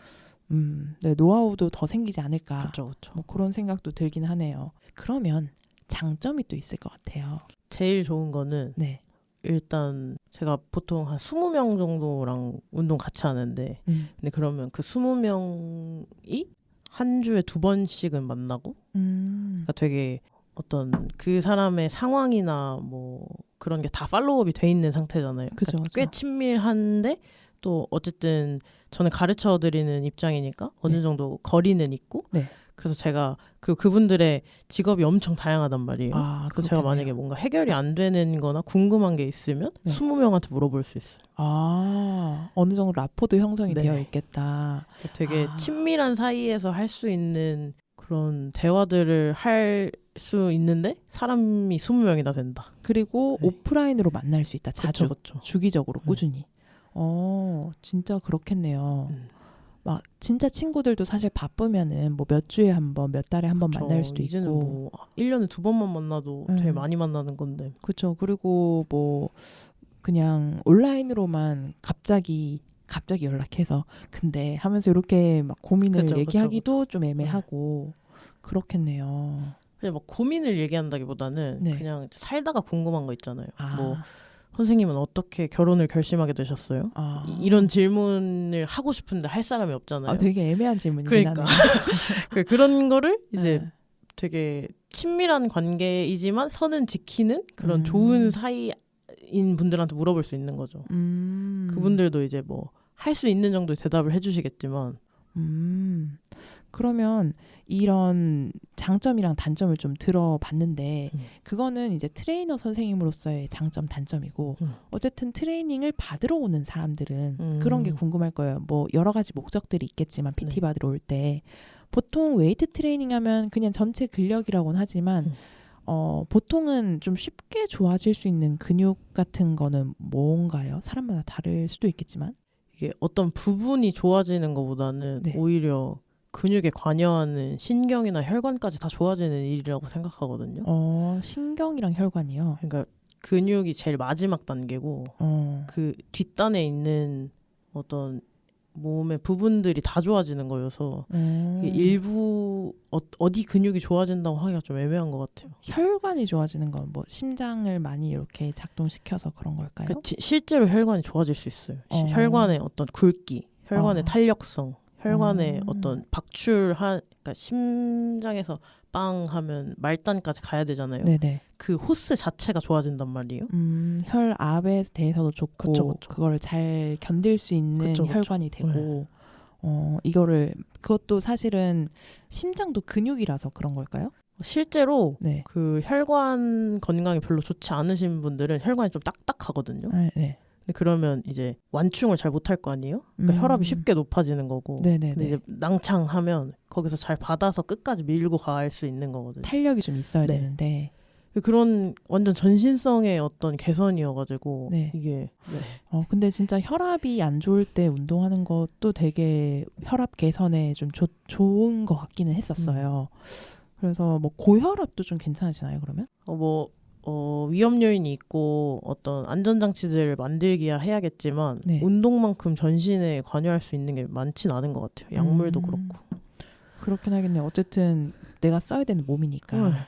S1: 네, 노하우도 더 생기지 않을까.
S2: 그쵸.
S1: 뭐 그런 생각도 들긴 하네요. 그러면 장점이 또 있을 것 같아요.
S2: 제일 좋은 거는
S1: 네.
S2: 일단 제가 보통 한 20명 정도랑 운동 같이 하는데 근데 그러면 그 20명이 한 주에 2번씩은 만나고 그러니까 되게 어떤 그 사람의 상황이나 뭐 그런 게 다 팔로우업이 돼 있는 상태잖아요.
S1: 그쵸.
S2: 꽤 친밀한데 또 어쨌든 저는 가르쳐 드리는 입장이니까 어느 정도 거리는 있고 그래서 제가 그분들의 직업이 엄청 다양하단 말이에요. 그래서 제가 만약에 뭔가 해결이 안 되는 거나 궁금한 게 있으면 20명한테 물어볼 수 있어요.
S1: 어느 정도 라포도 형성이 되어 있겠다.
S2: 되게 친밀한 사이에서 할 수 있는 그런 대화들을 할 수 있는데 사람이 20명이나 된다.
S1: 그리고 오프라인으로 만날 수 있다. 자주.
S2: 그쵸.
S1: 주기적으로 꾸준히. 진짜 그렇겠네요. 막 진짜 친구들도 사실 바쁘면은 뭐 몇 주에 한 번, 몇 달에 한 번 만날 수도
S2: 이제는
S1: 있고.
S2: 뭐 1년에 2번만 만나도 되게 많이 만나는 건데.
S1: 그렇죠. 그리고 뭐 그냥 온라인으로만 갑자기 연락해서 근데 하면서 이렇게 막 고민을 얘기하기도 좀 애매하고 그렇겠네요.
S2: 그냥 막 고민을 얘기한다기보다는 그냥 살다가 궁금한 거 있잖아요. 뭐 선생님은 어떻게 결혼을 결심하게 되셨어요? 이런 질문을 하고 싶은데 할 사람이 없잖아요.
S1: 되게 애매한 질문이긴
S2: 그러니까. 하네요. 그런 거를 이제 되게 친밀한 관계이지만 선은 지키는 그런 좋은 사이인 분들한테 물어볼 수 있는 거죠. 그분들도 이제 뭐 할 수 있는 정도의 대답을 해주시겠지만
S1: 그러면 이런 장점이랑 단점을 좀 들어봤는데 그거는 이제 트레이너 선생님으로서의 장점, 단점이고 어쨌든 트레이닝을 받으러 오는 사람들은 그런 게 궁금할 거예요. 뭐 여러 가지 목적들이 있겠지만 PT 받으러 올 때 보통 웨이트 트레이닝 하면 그냥 전체 근력이라고는 하지만 보통은 좀 쉽게 좋아질 수 있는 근육 같은 거는 뭔가요? 사람마다 다를 수도 있겠지만
S2: 이게 어떤 부분이 좋아지는 것보다는 오히려 근육에 관여하는 신경이나 혈관까지 다 좋아지는 일이라고 생각하거든요.
S1: 신경이랑 혈관이요?
S2: 그러니까 근육이 제일 마지막 단계고 그 뒷단에 있는 어떤 몸의 부분들이 다 좋아지는 거여서 일부 어디 근육이 좋아진다고 하기가 좀 애매한 것 같아요.
S1: 혈관이 좋아지는 건 뭐 심장을 많이 이렇게 작동시켜서 그런 걸까요?
S2: 실제로 혈관이 좋아질 수 있어요. 혈관의 어떤 굵기, 혈관의 탄력성, 혈관의 어떤 그러니까 심장에서 빵 하면 말단까지 가야 되잖아요.
S1: 네네.
S2: 그 호스 자체가 좋아진단 말이에요.
S1: 혈압에 대해서도 좋고
S2: 그쵸.
S1: 그걸 잘 견딜 수 있는 혈관이 되고 그것도 사실은 심장도 근육이라서 그런 걸까요?
S2: 실제로 그 혈관 건강이 별로 좋지 않으신 분들은 혈관이 좀 딱딱하거든요. 근데 그러면 이제 완충을 잘 못할 거 아니에요? 그러니까 혈압이 쉽게 높아지는 거고. 근데 이제 낭창하면 거기서 잘 받아서 끝까지 밀고 갈 수 있는 거거든요.
S1: 탄력이 좀 있어야 되는데.
S2: 그런 완전 전신성의 어떤 개선이어가지고 이게.
S1: 근데 진짜 혈압이 안 좋을 때 운동하는 것도 되게 혈압 개선에 좀 좋은 것 같기는 했었어요. 그래서 뭐 고혈압도 좀 괜찮으시나요 그러면?
S2: 위험 요인이 있고 어떤 안전장치들을 만들기야 해야겠지만 운동만큼 전신에 관여할 수 있는 게 많진 않은 것 같아요. 약물도 그렇고.
S1: 그렇긴 하겠네요. 어쨌든 내가 써야 되는 몸이니까.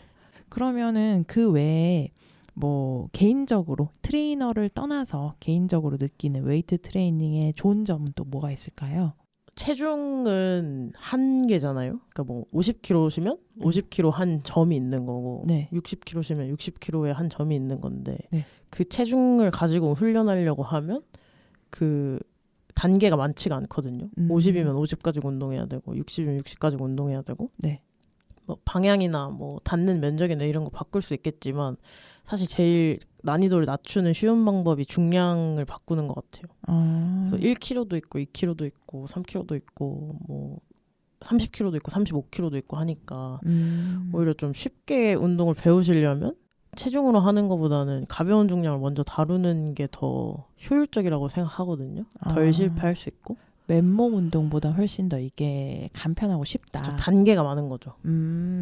S1: 그러면은 그 외에 뭐 개인적으로 트레이너를 떠나서 개인적으로 느끼는 웨이트 트레이닝의 좋은 점은 또 뭐가 있을까요?
S2: 체중은 한계잖아요. 그러니까 뭐 50kg시면 50kg 한 점이 있는 거고 60kg시면 60kg에 한 점이 있는 건데 그 체중을 가지고 훈련하려고 하면 그 단계가 많지가 않거든요. 50이면 50 가지고 운동해야 되고 60이면 60 가지고 운동해야 되고 뭐 방향이나 뭐 닿는 면적이나 이런 거 바꿀 수 있겠지만 사실 제일 난이도를 낮추는 쉬운 방법이 중량을 바꾸는 것 같아요. 그래서 1kg도 있고 2kg도 있고 3kg도 있고 뭐 30kg도 있고 35kg도 있고 하니까 오히려 좀 쉽게 운동을 배우시려면 체중으로 하는 것보다는 가벼운 중량을 먼저 다루는 게 더 효율적이라고 생각하거든요. 덜 실패할 수 있고.
S1: 맨몸 운동보다 훨씬 더 이게 간편하고 쉽다.
S2: 그쵸, 단계가 많은 거죠.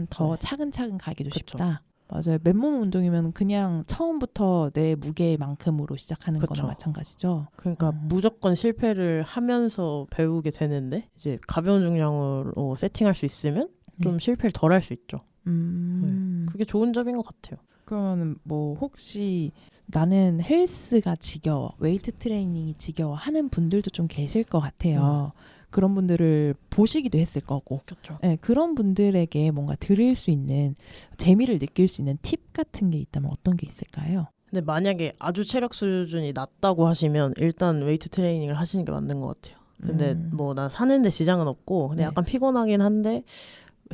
S1: 더
S2: 네.
S1: 차근차근 가기도
S2: 그쵸.
S1: 쉽다. 맞아요. 맨몸 운동이면 그냥 처음부터 내 무게만큼으로 시작하는
S2: 그쵸.
S1: 거나 마찬가지죠.
S2: 그러니까 무조건 실패를 하면서 배우게 되는데 이제 가벼운 중량으로 세팅할 수 있으면 좀 실패를 덜 할 수 있죠. 네. 그게 좋은 점인 것 같아요.
S1: 그러면 뭐 혹시 나는 헬스가 지겨워, 웨이트 트레이닝이 지겨워 하는 분들도 좀 계실 것 같아요. 그런 분들을 보시기도 했을 거고.
S2: 그렇죠.
S1: 네, 그런 분들에게 뭔가 들을 수 있는, 재미를 느낄 수 있는 팁 같은 게 있다면 어떤 게 있을까요?
S2: 근데 만약에 아주 체력 수준이 낮다고 하시면 일단 웨이트 트레이닝을 하시는 게 맞는 것 같아요. 근데 뭐 나 사는데 지장은 없고 근데 약간 피곤하긴 한데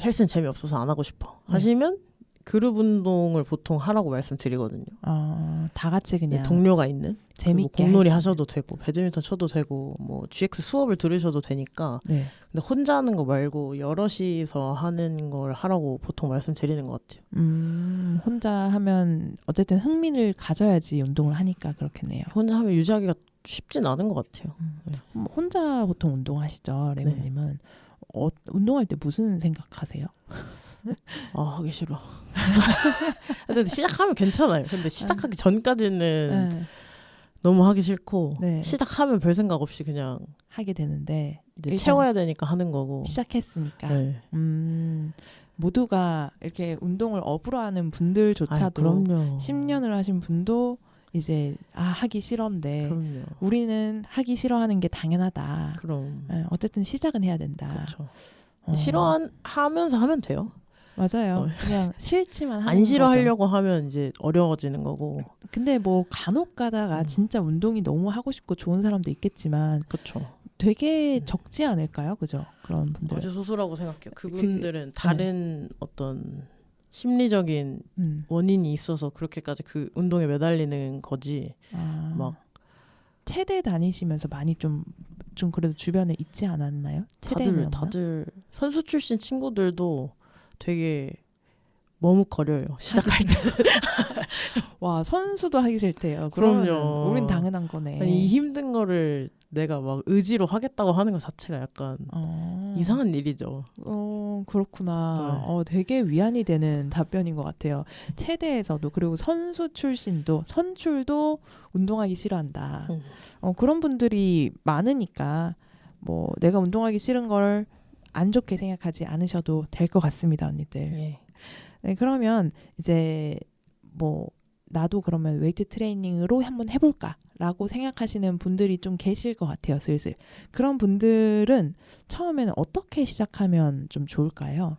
S2: 헬스는 재미없어서 안 하고 싶어 하시면 그룹 운동을 보통 하라고 말씀드리거든요.
S1: 다 같이 그냥
S2: 동료가 있는
S1: 재밌게
S2: 뭐 공놀이 하셔도 되고 배드민턴 쳐도 되고 뭐 GX 수업을 들으셔도 되니까. 근데 혼자 하는 거 말고 여럿이서 하는 걸 하라고 보통 말씀드리는 것 같아요.
S1: 혼자 하면 어쨌든 흥미를 가져야지 운동을 하니까 그렇겠네요.
S2: 혼자 하면 유지하기가 쉽진 않은 것 같아요.
S1: 혼자 보통 운동하시죠, 레몬님은? 운동할 때 무슨 생각하세요?
S2: 하기 싫어. 근데 시작하면 괜찮아요. 근데 시작하기 전까지는 너무 하기 싫고 시작하면 별 생각 없이 그냥
S1: 하게 되는데
S2: 이제 채워야 되니까 하는 거고.
S1: 시작했으니까. 모두가 이렇게 운동을 업으로 하는 분들조차도 10년을 하신 분도 이제 하기 싫은데 우리는 하기 싫어하는 게 당연하다.
S2: 그럼.
S1: 어쨌든 시작은 해야 된다.
S2: 그렇죠. 싫어하면서 하면 돼요.
S1: 맞아요. 그냥 싫지만 하는
S2: 안 싫어하려고
S1: 거죠.
S2: 하면 이제 어려워지는 거고.
S1: 근데 뭐 간혹 가다가 진짜 운동이 너무 하고 싶고 좋은 사람도 있겠지만
S2: 그렇죠.
S1: 되게 적지 않을까요? 그죠? 그런 분들.
S2: 아주 소수라고 생각해요. 그분들은 다른 어떤 심리적인 원인이 있어서 그렇게까지 그 운동에 매달리는 거지. 막
S1: 체대 다니시면서 많이 좀 그래도 주변에 있지 않았나요? 체대는
S2: 다들 선수 출신 친구들도 되게 머뭇거려요. 시작할 때.
S1: 와, 선수도 하기 싫대요.
S2: 그럼요.
S1: 우린 당연한 거네.
S2: 아니, 이 힘든 거를 내가 막 의지로 하겠다고 하는 것 자체가 약간 이상한 일이죠.
S1: 그렇구나. 되게 위안이 되는 답변인 것 같아요. 체대에서도 그리고 선수 출신도 선출도 운동하기 싫어한다. 그런 분들이 많으니까 뭐 내가 운동하기 싫은 걸 안 좋게 생각하지 않으셔도 될 것 같습니다, 언니들. 네, 그러면 이제 뭐 나도 그러면 웨이트 트레이닝으로 한번 해볼까라고 생각하시는 분들이 좀 계실 것 같아요, 슬슬. 그런 분들은 처음에는 어떻게 시작하면 좀 좋을까요?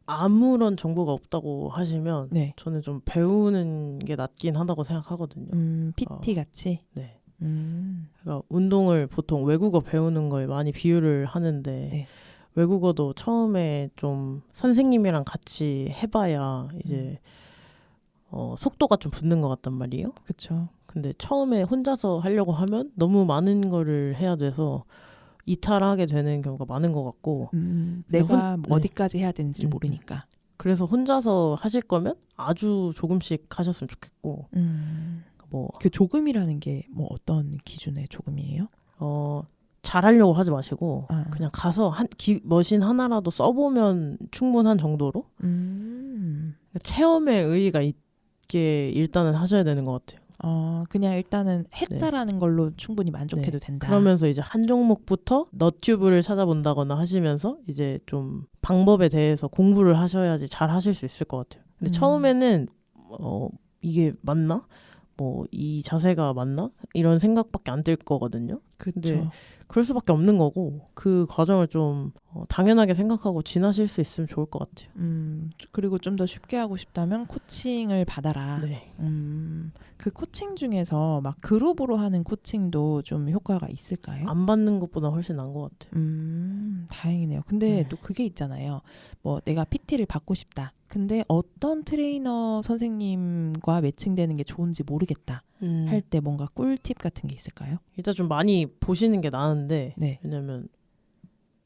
S2: 아무런 정보가 없다고 하시면 저는 좀 배우는 게 낫긴 하다고 생각하거든요.
S1: PT 같이?
S2: 네. 그러니까 운동을 보통 외국어 배우는 거에 많이 비유를 하는데 외국어도 처음에 좀 선생님이랑 같이 해봐야 이제 속도가 좀 붙는 것 같단 말이에요.
S1: 그렇죠.
S2: 근데 처음에 혼자서 하려고 하면 너무 많은 거를 해야 돼서 이탈하게 되는 경우가 많은 것 같고
S1: 내가 어디까지 해야 되는지 모르니까.
S2: 그래서 혼자서 하실 거면 아주 조금씩 하셨으면 좋겠고
S1: 그 조금이라는 게 뭐 어떤 기준의 조금이에요?
S2: 잘하려고 하지 마시고 그냥 가서 머신 하나라도 써보면 충분한 정도로 체험의 의의가 있게 일단은 하셔야 되는 것 같아요.
S1: 그냥 일단은 했다라는 걸로 충분히 만족해도 된다.
S2: 그러면서 이제 한 종목부터 너튜브를 찾아본다거나 하시면서 이제 좀 방법에 대해서 공부를 하셔야지 잘 하실 수 있을 것 같아요. 근데 처음에는 이게 맞나? 뭐 이 자세가 맞나? 이런 생각밖에 안 들 거거든요. 근데 그럴 수밖에 없는 거고 그 과정을 좀 당연하게 생각하고 지나실 수 있으면 좋을 것 같아요.
S1: 그리고 좀 더 쉽게 하고 싶다면 코칭을 받아라.
S2: 네.
S1: 그 코칭 중에서 막 그룹으로 하는 코칭도 좀 효과가 있을까요?
S2: 안 받는 것보다 훨씬 나은 것 같아요.
S1: 다행이네요. 근데 또 그게 있잖아요. 뭐 내가 PT를 받고 싶다. 근데 어떤 트레이너 선생님과 매칭되는 게 좋은지 모르겠다. 할 때 뭔가 꿀팁 같은 게 있을까요?
S2: 일단 좀 많이 보시는 게 나은데
S1: 네.
S2: 왜냐면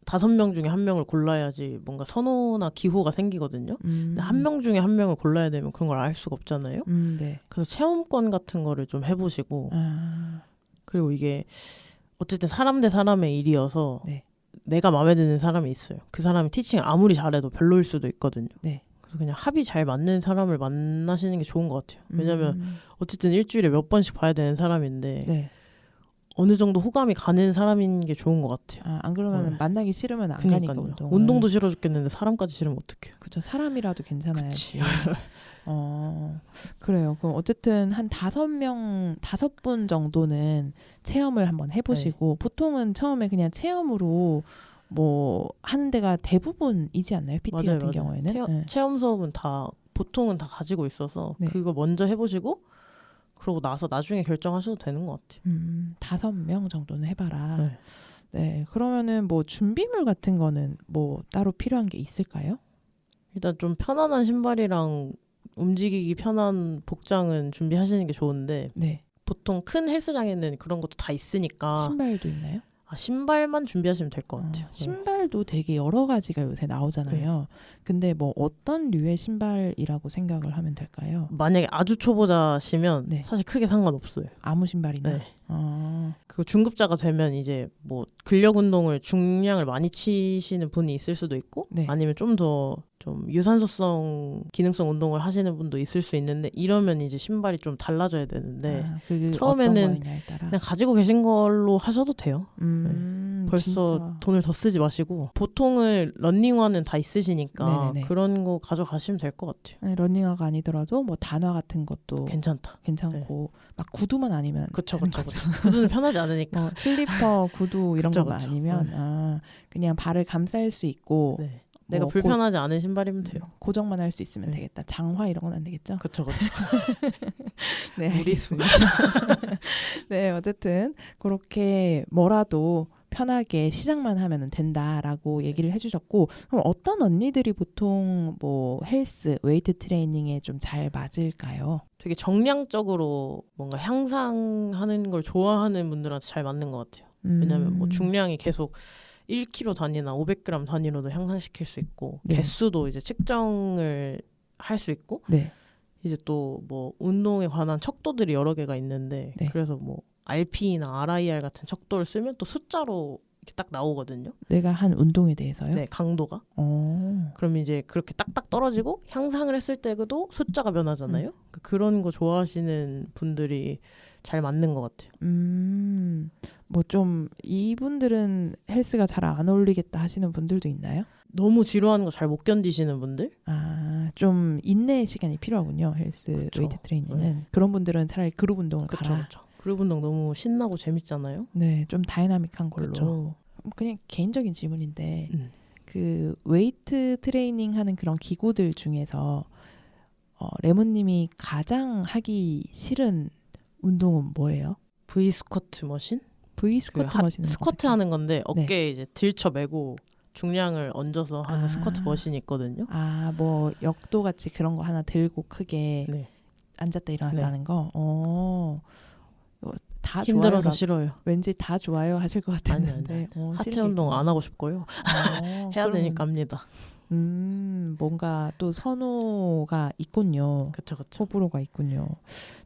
S2: 5명 중에 1명을 골라야지 뭔가 선호나 기호가 생기거든요. 근데 1명 중에 1명을 골라야 되면 그런 걸 알 수가 없잖아요.
S1: 네.
S2: 그래서 체험권 같은 거를 좀 해보시고 그리고 이게 어쨌든 사람 대 사람의 일이어서
S1: 네.
S2: 내가 마음에 드는 사람이 있어요. 그 사람이 티칭을 아무리 잘해도 별로일 수도 있거든요.
S1: 네.
S2: 그래서 그냥 합이 잘 맞는 사람을 만나시는 게 좋은 것 같아요. 왜냐면 어쨌든 일주일에 몇 번씩 봐야 되는 사람인데
S1: 네.
S2: 어느 정도 호감이 가는 사람인 게 좋은 것 같아요.
S1: 안 그러면 만나기 싫으면 안
S2: 그러니까요.
S1: 가니까
S2: 운동도 싫어 죽겠는데 사람까지 싫으면 어떡해요.
S1: 그렇죠. 사람이라도 괜찮아야지. 그래요. 그럼 어쨌든 한 5분 정도는 체험을 한번 해보시고 보통은 처음에 그냥 체험으로 뭐 하는 데가 대부분이지 않나요? PT
S2: 맞아요,
S1: 같은
S2: 맞아요.
S1: 경우에는
S2: 체험 수업은 보통은 다 가지고 있어서 그거 먼저 해보시고 그러고 나서 나중에 결정하셔도 되는 것 같아요.
S1: 5명 정도는 해봐라. 네. 그러면은 뭐 준비물 같은 거는 뭐 따로 필요한 게 있을까요?
S2: 일단 좀 편안한 신발이랑 움직이기 편한 복장은 준비하시는 게 좋은데 보통 큰 헬스장에는 그런 것도 다 있으니까
S1: 신발도 있나요?
S2: 신발만 준비하시면 될 것 같아요.
S1: 신발도 되게 여러 가지가 요새 나오잖아요. 근데 뭐 어떤 류의 신발이라고 생각을 하면 될까요?
S2: 만약에 아주 초보자시면 사실 크게 상관없어요.
S1: 아무 신발이나?
S2: 그 중급자가 되면 이제 뭐 근력 운동을 중량을 많이 치시는 분이 있을 수도 있고 아니면 좀 더 좀 유산소성 기능성 운동을 하시는 분도 있을 수 있는데 이러면 이제 신발이 좀 달라져야 되는데 처음에는 그냥 가지고 계신 걸로 하셔도 돼요. 벌써 진짜. 돈을 더 쓰지 마시고 보통은 러닝화는 다 있으시니까 그런 거 가져가시면 될 것 같아요.
S1: 러닝화가 아니더라도 뭐 단화 같은 것도 괜찮고 막 구두만 아니면
S2: 그쵸. 구두는 편하지 않으니까
S1: 슬리퍼 구두 이런 것만 아니면 그냥 발을 감쌀 수 있고
S2: 내가 불편하지 않은 신발이면 돼요.
S1: 고정만 할 수 있으면 되겠다. 장화 이런 건 안 되겠죠?
S2: 그쵸.
S1: 네, 무리수. 네, 어쨌든 그렇게 뭐라도 편하게 시작만 하면 된다라고 얘기를 해주셨고 그럼 어떤 언니들이 보통 뭐 헬스, 웨이트 트레이닝에 좀 잘 맞을까요?
S2: 되게 정량적으로 뭔가 향상하는 걸 좋아하는 분들한테 잘 맞는 것 같아요. 왜냐하면 뭐 중량이 계속 1kg 단위나 500g 단위로도 향상시킬 수 있고 개수도 이제 측정을 할 수 있고 이제 또 뭐 운동에 관한 척도들이 여러 개가 있는데 그래서 뭐 RP나 RIR 같은 척도를 쓰면 또 숫자로 이렇게 딱 나오거든요.
S1: 내가 한 운동에 대해서요?
S2: 네, 강도가. 그럼 이제 그렇게 딱딱 떨어지고 향상을 했을 때도 숫자가 변하잖아요. 그런 거 좋아하시는 분들이 잘 맞는 것 같아요.
S1: 뭐 좀 이분들은 헬스가 잘 안 어울리겠다 하시는 분들도 있나요?
S2: 너무 지루한 거 잘 못 견디시는 분들?
S1: 좀 인내의 시간이 필요하군요. 헬스, 웨이트 트레이닝은. 그런 분들은 차라리 그룹 운동을 가라.
S2: 그룹 운동 너무 신나고 재밌잖아요.
S1: 네, 좀 다이나믹한 걸로. 그냥 개인적인 질문인데 그 웨이트 트레이닝 하는 그런 기구들 중에서 레몬님이 가장 하기 싫은 운동은 뭐예요?
S2: V 스쿼트 머신?
S1: V 스쿼트 머신은
S2: 스쿼트 하는 건데 어깨에 이제 들쳐 매고 중량을 얹어서 하는 스쿼트 머신이 있거든요.
S1: 뭐 역도 같이 그런 거 하나 들고 크게 앉았다 일어났다 하는 거. 다
S2: 힘들어서
S1: 좋아요.
S2: 싫어요.
S1: 왠지 다 좋아요 하실 것 같았는데
S2: 하체 운동 안 하고 싶고요. 해야 되니까 합니다.
S1: 뭔가 또 선호가 있군요.
S2: 그쵸.
S1: 호불호가 있군요.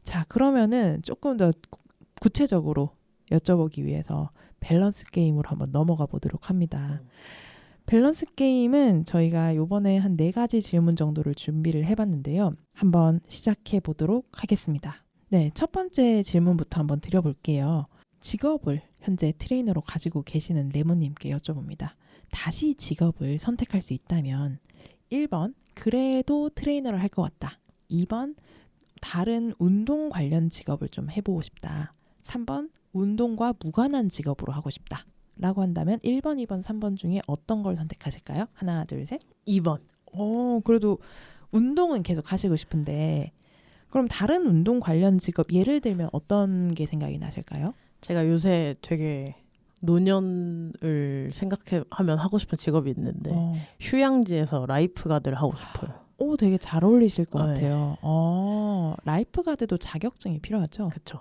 S1: 자, 그러면은 조금 더 구체적으로 여쭤보기 위해서 밸런스 게임으로 한번 넘어가 보도록 합니다. 밸런스 게임은 저희가 요번에 한 4가지 질문 정도를 준비를 해봤는데요. 한번 시작해 보도록 하겠습니다. 네, 첫 번째 질문부터 한번 드려볼게요. 직업을 현재 트레이너로 가지고 계시는 레몬님께 여쭤봅니다. 다시 직업을 선택할 수 있다면 1번 그래도 트레이너를 할 것 같다. 2번 다른 운동 관련 직업을 좀 해보고 싶다. 3번 운동과 무관한 직업으로 하고 싶다 라고 한다면 1번, 2번, 3번 중에 어떤 걸 선택하실까요? 하나, 둘, 셋.
S2: 2번.
S1: 그래도 운동은 계속 하시고 싶은데 그럼 다른 운동 관련 직업 예를 들면 어떤 게 생각이 나실까요?
S2: 제가 요새 되게 노년을 생각하면 하고 싶은 직업이 있는데 휴양지에서 라이프가드를 하고 싶어요.
S1: 오, 되게 잘 어울리실 것
S2: 네.
S1: 같아요. 라이프가드도 자격증이 필요하죠?
S2: 그렇죠.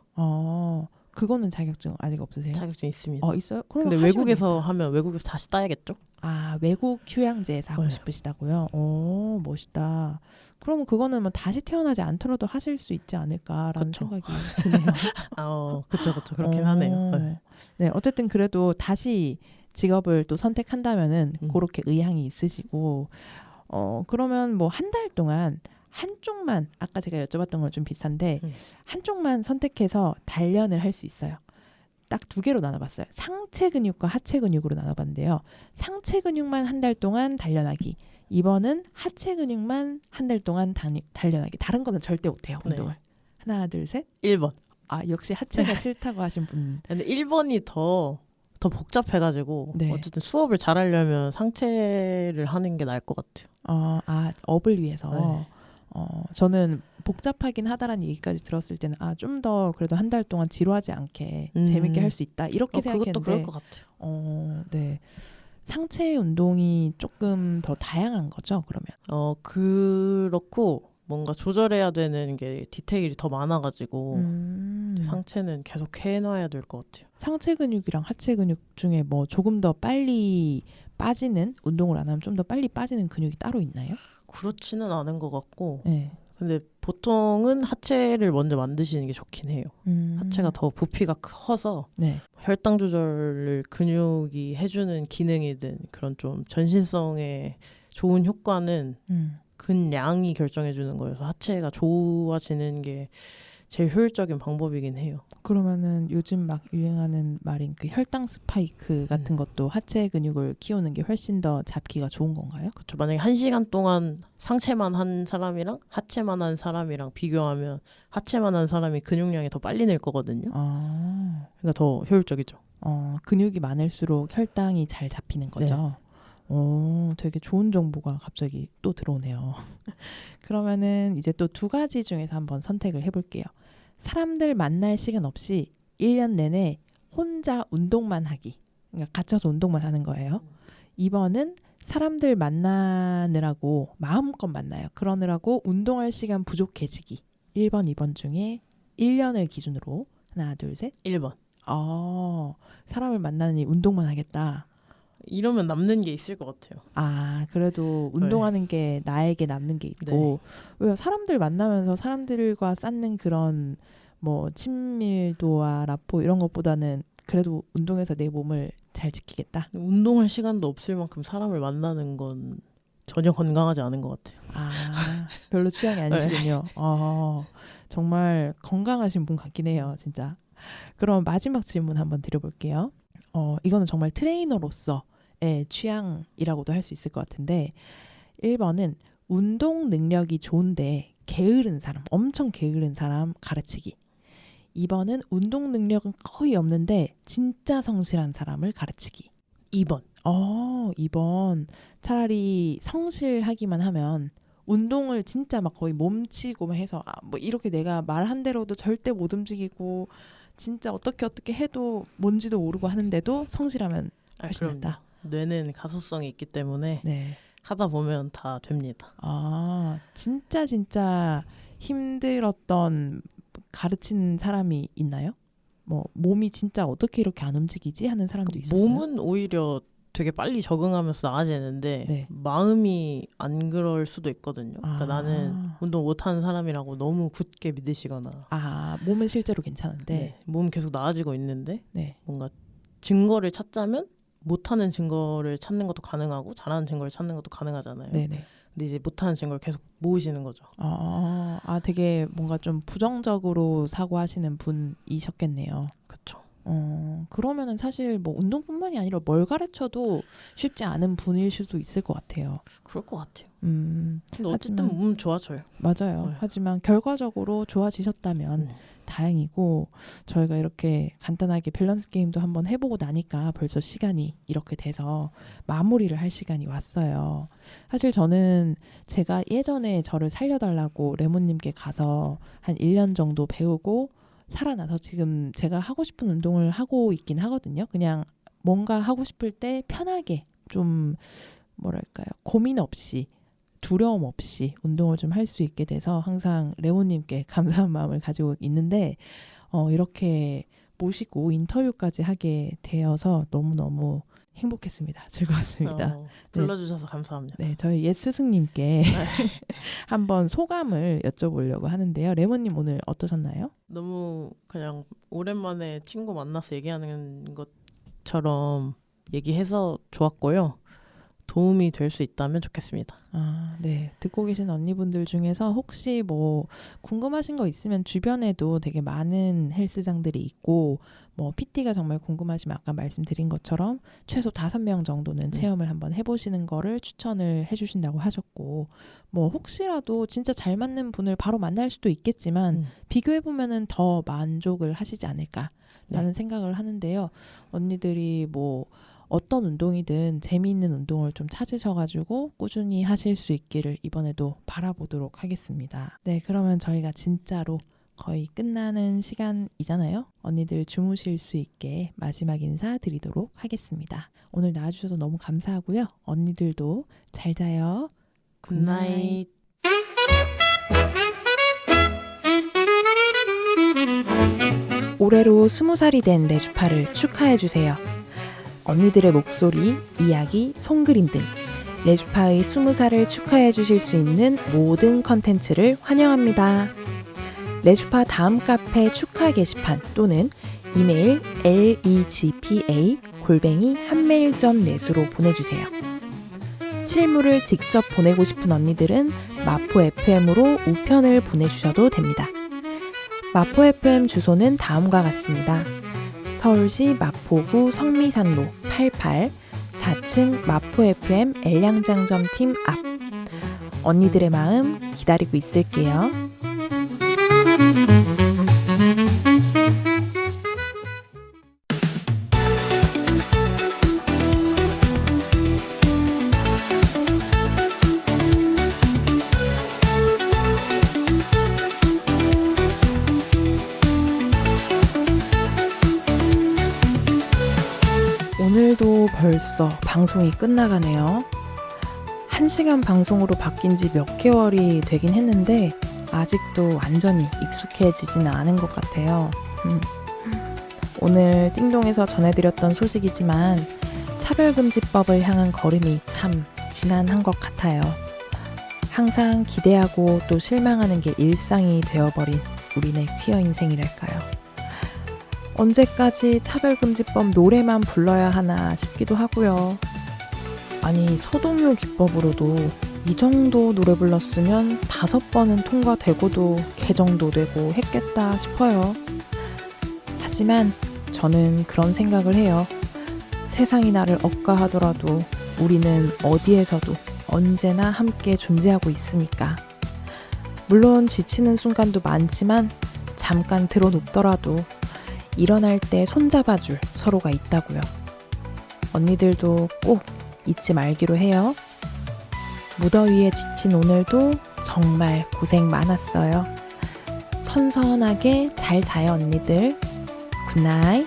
S1: 그거는 자격증 아직 없으세요?
S2: 자격증 있습니다.
S1: 있어요?
S2: 근데 외국에서 하면 외국에서 다시 따야겠죠?
S1: 아, 외국 휴양지에서 하고 싶으시다고요? 오, 멋있다. 그러면 그거는 뭐 다시 태어나지 않더라도 하실 수 있지 않을까라는 생각이 드네요.
S2: 그렇죠. 그렇긴 하네요.
S1: 네, 어쨌든 그래도 다시 직업을 또 선택한다면은 그렇게 의향이 있으시고 그러면 뭐 한 달 동안 한쪽만 아까 제가 여쭤봤던 거랑 좀 비슷한데 한쪽만 선택해서 단련을 할 수 있어요. 딱 두 개로 나눠봤어요. 상체 근육과 하체 근육으로 나눠봤는데요. 상체 근육만 한 달 동안 단련하기. 2번은 하체 근육만 한 달 동안 단련하기. 다른 거는 절대 못해요. 운동을. 네. 하나, 둘, 셋.
S2: 1번.
S1: 아, 역시 하체가 싫다고 하신 분.
S2: 근데 1번이 더 복잡해가지고 네. 어쨌든 수업을 잘하려면 상체를 하는 게 나을 것 같아요.
S1: 업을 위해서.
S2: 네.
S1: 저는 복잡하긴 하다라는 얘기까지 들었을 때는 좀 더 그래도 한 달 동안 지루하지 않게 재밌게 할 수 있다 이렇게 생각했는데
S2: 그것도 그럴 것 같아요.
S1: 네. 상체 운동이 조금 더 다양한 거죠, 그러면?
S2: 그렇고 뭔가 조절해야 되는 게 디테일이 더 많아가지고 상체는 계속 해놔야 될 것 같아요.
S1: 상체 근육이랑 하체 근육 중에 뭐 조금 더 빨리 빠지는 운동을 안 하면 좀 더 빨리 빠지는 근육이 따로 있나요?
S2: 그렇지는 않은 것 같고
S1: 네.
S2: 근데 보통은 하체를 먼저 만드시는 게 좋긴 해요. 하체가 더 부피가 커서
S1: 네.
S2: 혈당 조절을 근육이 해주는 기능이든 그런 좀 전신성에 좋은 효과는 근량이 결정해주는 거여서 하체가 좋아지는 게 제일 효율적인 방법이긴 해요. 그러면은
S1: 요즘 막 유행하는 말인 그 혈당 스파이크 같은 것도 하체 근육을 키우는 게 훨씬 더 잡기가 좋은 건가요?
S2: 그렇죠. 만약에 1시간 동안 상체만 한 사람이랑 하체만 한 사람이랑 비교하면 하체만 한 사람이 근육량이 더 빨리 늘 거거든요. 그러니까 더 효율적이죠.
S1: 근육이 많을수록 혈당이 잘 잡히는 거죠. 네. 되게 좋은 정보가 갑자기 또 들어오네요. 그러면은 이제 또 두 가지 중에서 한번 선택을 해볼게요. 사람들 만날 시간 없이 1년 내내 혼자 운동만 하기. 그러니까 갇혀서 운동만 하는 거예요. 2번은 사람들 만나느라고 마음껏 만나요. 그러느라고 운동할 시간 부족해지기. 1번, 2번 중에 1년을 기준으로 하나, 둘, 셋.
S2: 1번.
S1: 사람을 만나니 운동만 하겠다.
S2: 이러면 남는 게 있을 것 같아요.
S1: 그래도 운동하는 게 나에게 남는 게 있고 왜 사람들 만나면서 사람들과 쌓는 그런 뭐 친밀도와 라포 이런 것보다는 그래도 운동해서 내 몸을 잘 지키겠다.
S2: 운동할 시간도 없을 만큼 사람을 만나는 건 전혀 건강하지 않은 것 같아요.
S1: 별로 취향이 아니시군요. 정말 건강하신 분 같긴 해요, 진짜. 그럼 마지막 질문 한번 드려볼게요. 이거는 정말 트레이너로서의 취향이라고도 할 수 있을 것 같은데 1번은 운동 능력이 좋은데 게으른 사람, 엄청 게으른 사람 가르치기. 2번은 운동 능력은 거의 없는데 진짜 성실한 사람을 가르치기.
S2: 2번.
S1: 2번. 차라리 성실하기만 하면 운동을 진짜 막 거의 몸치고 해서 뭐 이렇게 내가 말한 대로도 절대 못 움직이고 진짜 어떻게 해도 뭔지도 모르고 하는데도 성실하면 훨씬 낫다.
S2: 뇌는 가소성이 있기 때문에 하다 보면 다 됩니다.
S1: 진짜 힘들었던 가르치는 사람이 있나요? 뭐 몸이 진짜 어떻게 이렇게 안 움직이지 하는 사람도 있었어요?
S2: 몸은 오히려 되게 빨리 적응하면서 나아지는데 마음이 안 그럴 수도 있거든요. 그러니까 나는 운동 못하는 사람이라고 너무 굳게 믿으시거나
S1: 몸은 실제로 괜찮은데
S2: 몸은 계속 나아지고 있는데 뭔가 증거를 찾자면 못하는 증거를 찾는 것도 가능하고 잘하는 증거를 찾는 것도 가능하잖아요. 근데 이제 못하는 증거를 계속 모으시는 거죠.
S1: 되게 뭔가 좀 부정적으로 사고하시는 분이셨겠네요.
S2: 그렇죠.
S1: 그러면은 사실 뭐 운동뿐만이 아니라 뭘 가르쳐도 쉽지 않은 분일 수도 있을 것 같아요.
S2: 그럴 것 같아요. 근데 어쨌든 몸 좋아져요.
S1: 맞아요. 하지만 결과적으로 좋아지셨다면 다행이고 저희가 이렇게 간단하게 밸런스 게임도 한번 해보고 나니까 벌써 시간이 이렇게 돼서 마무리를 할 시간이 왔어요. 사실 저는 제가 예전에 저를 살려달라고 레몬님께 가서 한 1년 정도 배우고 살아나서 지금 제가 하고 싶은 운동을 하고 있긴 하거든요. 그냥 뭔가 하고 싶을 때 편하게 좀 뭐랄까요, 고민 없이 두려움 없이 운동을 좀 할 수 있게 돼서 항상 레몬님께 감사한 마음을 가지고 있는데 이렇게 모시고 인터뷰까지 하게 되어서 너무너무 행복했습니다. 즐거웠습니다.
S2: 불러주셔서 감사합니다.
S1: 네, 저희 옛 스승님께 한번 소감을 여쭤보려고 하는데요. 레몬님 오늘 어떠셨나요?
S2: 너무 그냥 오랜만에 친구 만나서 얘기하는 것처럼 얘기해서 좋았고요. 도움이 될 수 있다면 좋겠습니다.
S1: 네. 듣고 계신 언니분들 중에서 혹시 뭐 궁금하신 거 있으면 주변에도 되게 많은 헬스장들이 있고 뭐 PT가 정말 궁금하시면 아까 말씀드린 것처럼 최소 5명 정도는 체험을 한번 해보시는 거를 추천을 해주신다고 하셨고 뭐 혹시라도 진짜 잘 맞는 분을 바로 만날 수도 있겠지만 비교해보면은 더 만족을 하시지 않을까라는 생각을 하는데요. 언니들이 뭐 어떤 운동이든 재미있는 운동을 좀 찾으셔가지고 꾸준히 하실 수 있기를 이번에도 바라보도록 하겠습니다. 네, 그러면 저희가 진짜로 거의 끝나는 시간이잖아요. 언니들 주무실 수 있게 마지막 인사 드리도록 하겠습니다. 오늘 나와주셔서 너무 감사하고요. 언니들도 잘 자요.
S2: 굿나잇.
S1: 올해로 20살이 된 레주파를 축하해주세요. 언니들의 목소리, 이야기, 손그림 등 레주파의 20살을 축하해 주실 수 있는 모든 컨텐츠를 환영합니다. 레주파 다음 카페 축하 게시판 또는 이메일 legpa@한메일.net으로 보내주세요. 실물을 직접 보내고 싶은 언니들은 마포 FM으로 우편을 보내주셔도 됩니다. 마포 FM 주소는 다음과 같습니다. 서울시 마포구 성미산로 88 4층 마포 FM 엘양장점팀 앞. 언니들의 마음 기다리고 있을게요. 오늘도 벌써 방송이 끝나가네요. 1시간 방송으로 바뀐 지 몇 개월이 되긴 했는데 아직도 완전히 익숙해지지는 않은 것 같아요. 오늘 띵동에서 전해드렸던 소식이지만 차별금지법을 향한 걸음이 참 지난한 것 같아요. 항상 기대하고 또 실망하는 게 일상이 되어버린 우리네 퀴어 인생이랄까요. 언제까지 차별금지법 노래만 불러야 하나 싶기도 하고요. 아니 서동요 기법으로도 이 정도 노래 불렀으면 5번은 통과되고도 개정도 되고 했겠다 싶어요. 하지만 저는 그런 생각을 해요. 세상이 나를 억까하더라도 우리는 어디에서도 언제나 함께 존재하고 있으니까. 물론 지치는 순간도 많지만 잠깐 들어눕더라도 일어날 때 손잡아줄 서로가 있다고요. 언니들도 꼭 잊지 말기로 해요. 무더위에 지친 오늘도 정말 고생 많았어요. 선선하게 잘 자요 언니들. 굿나잇.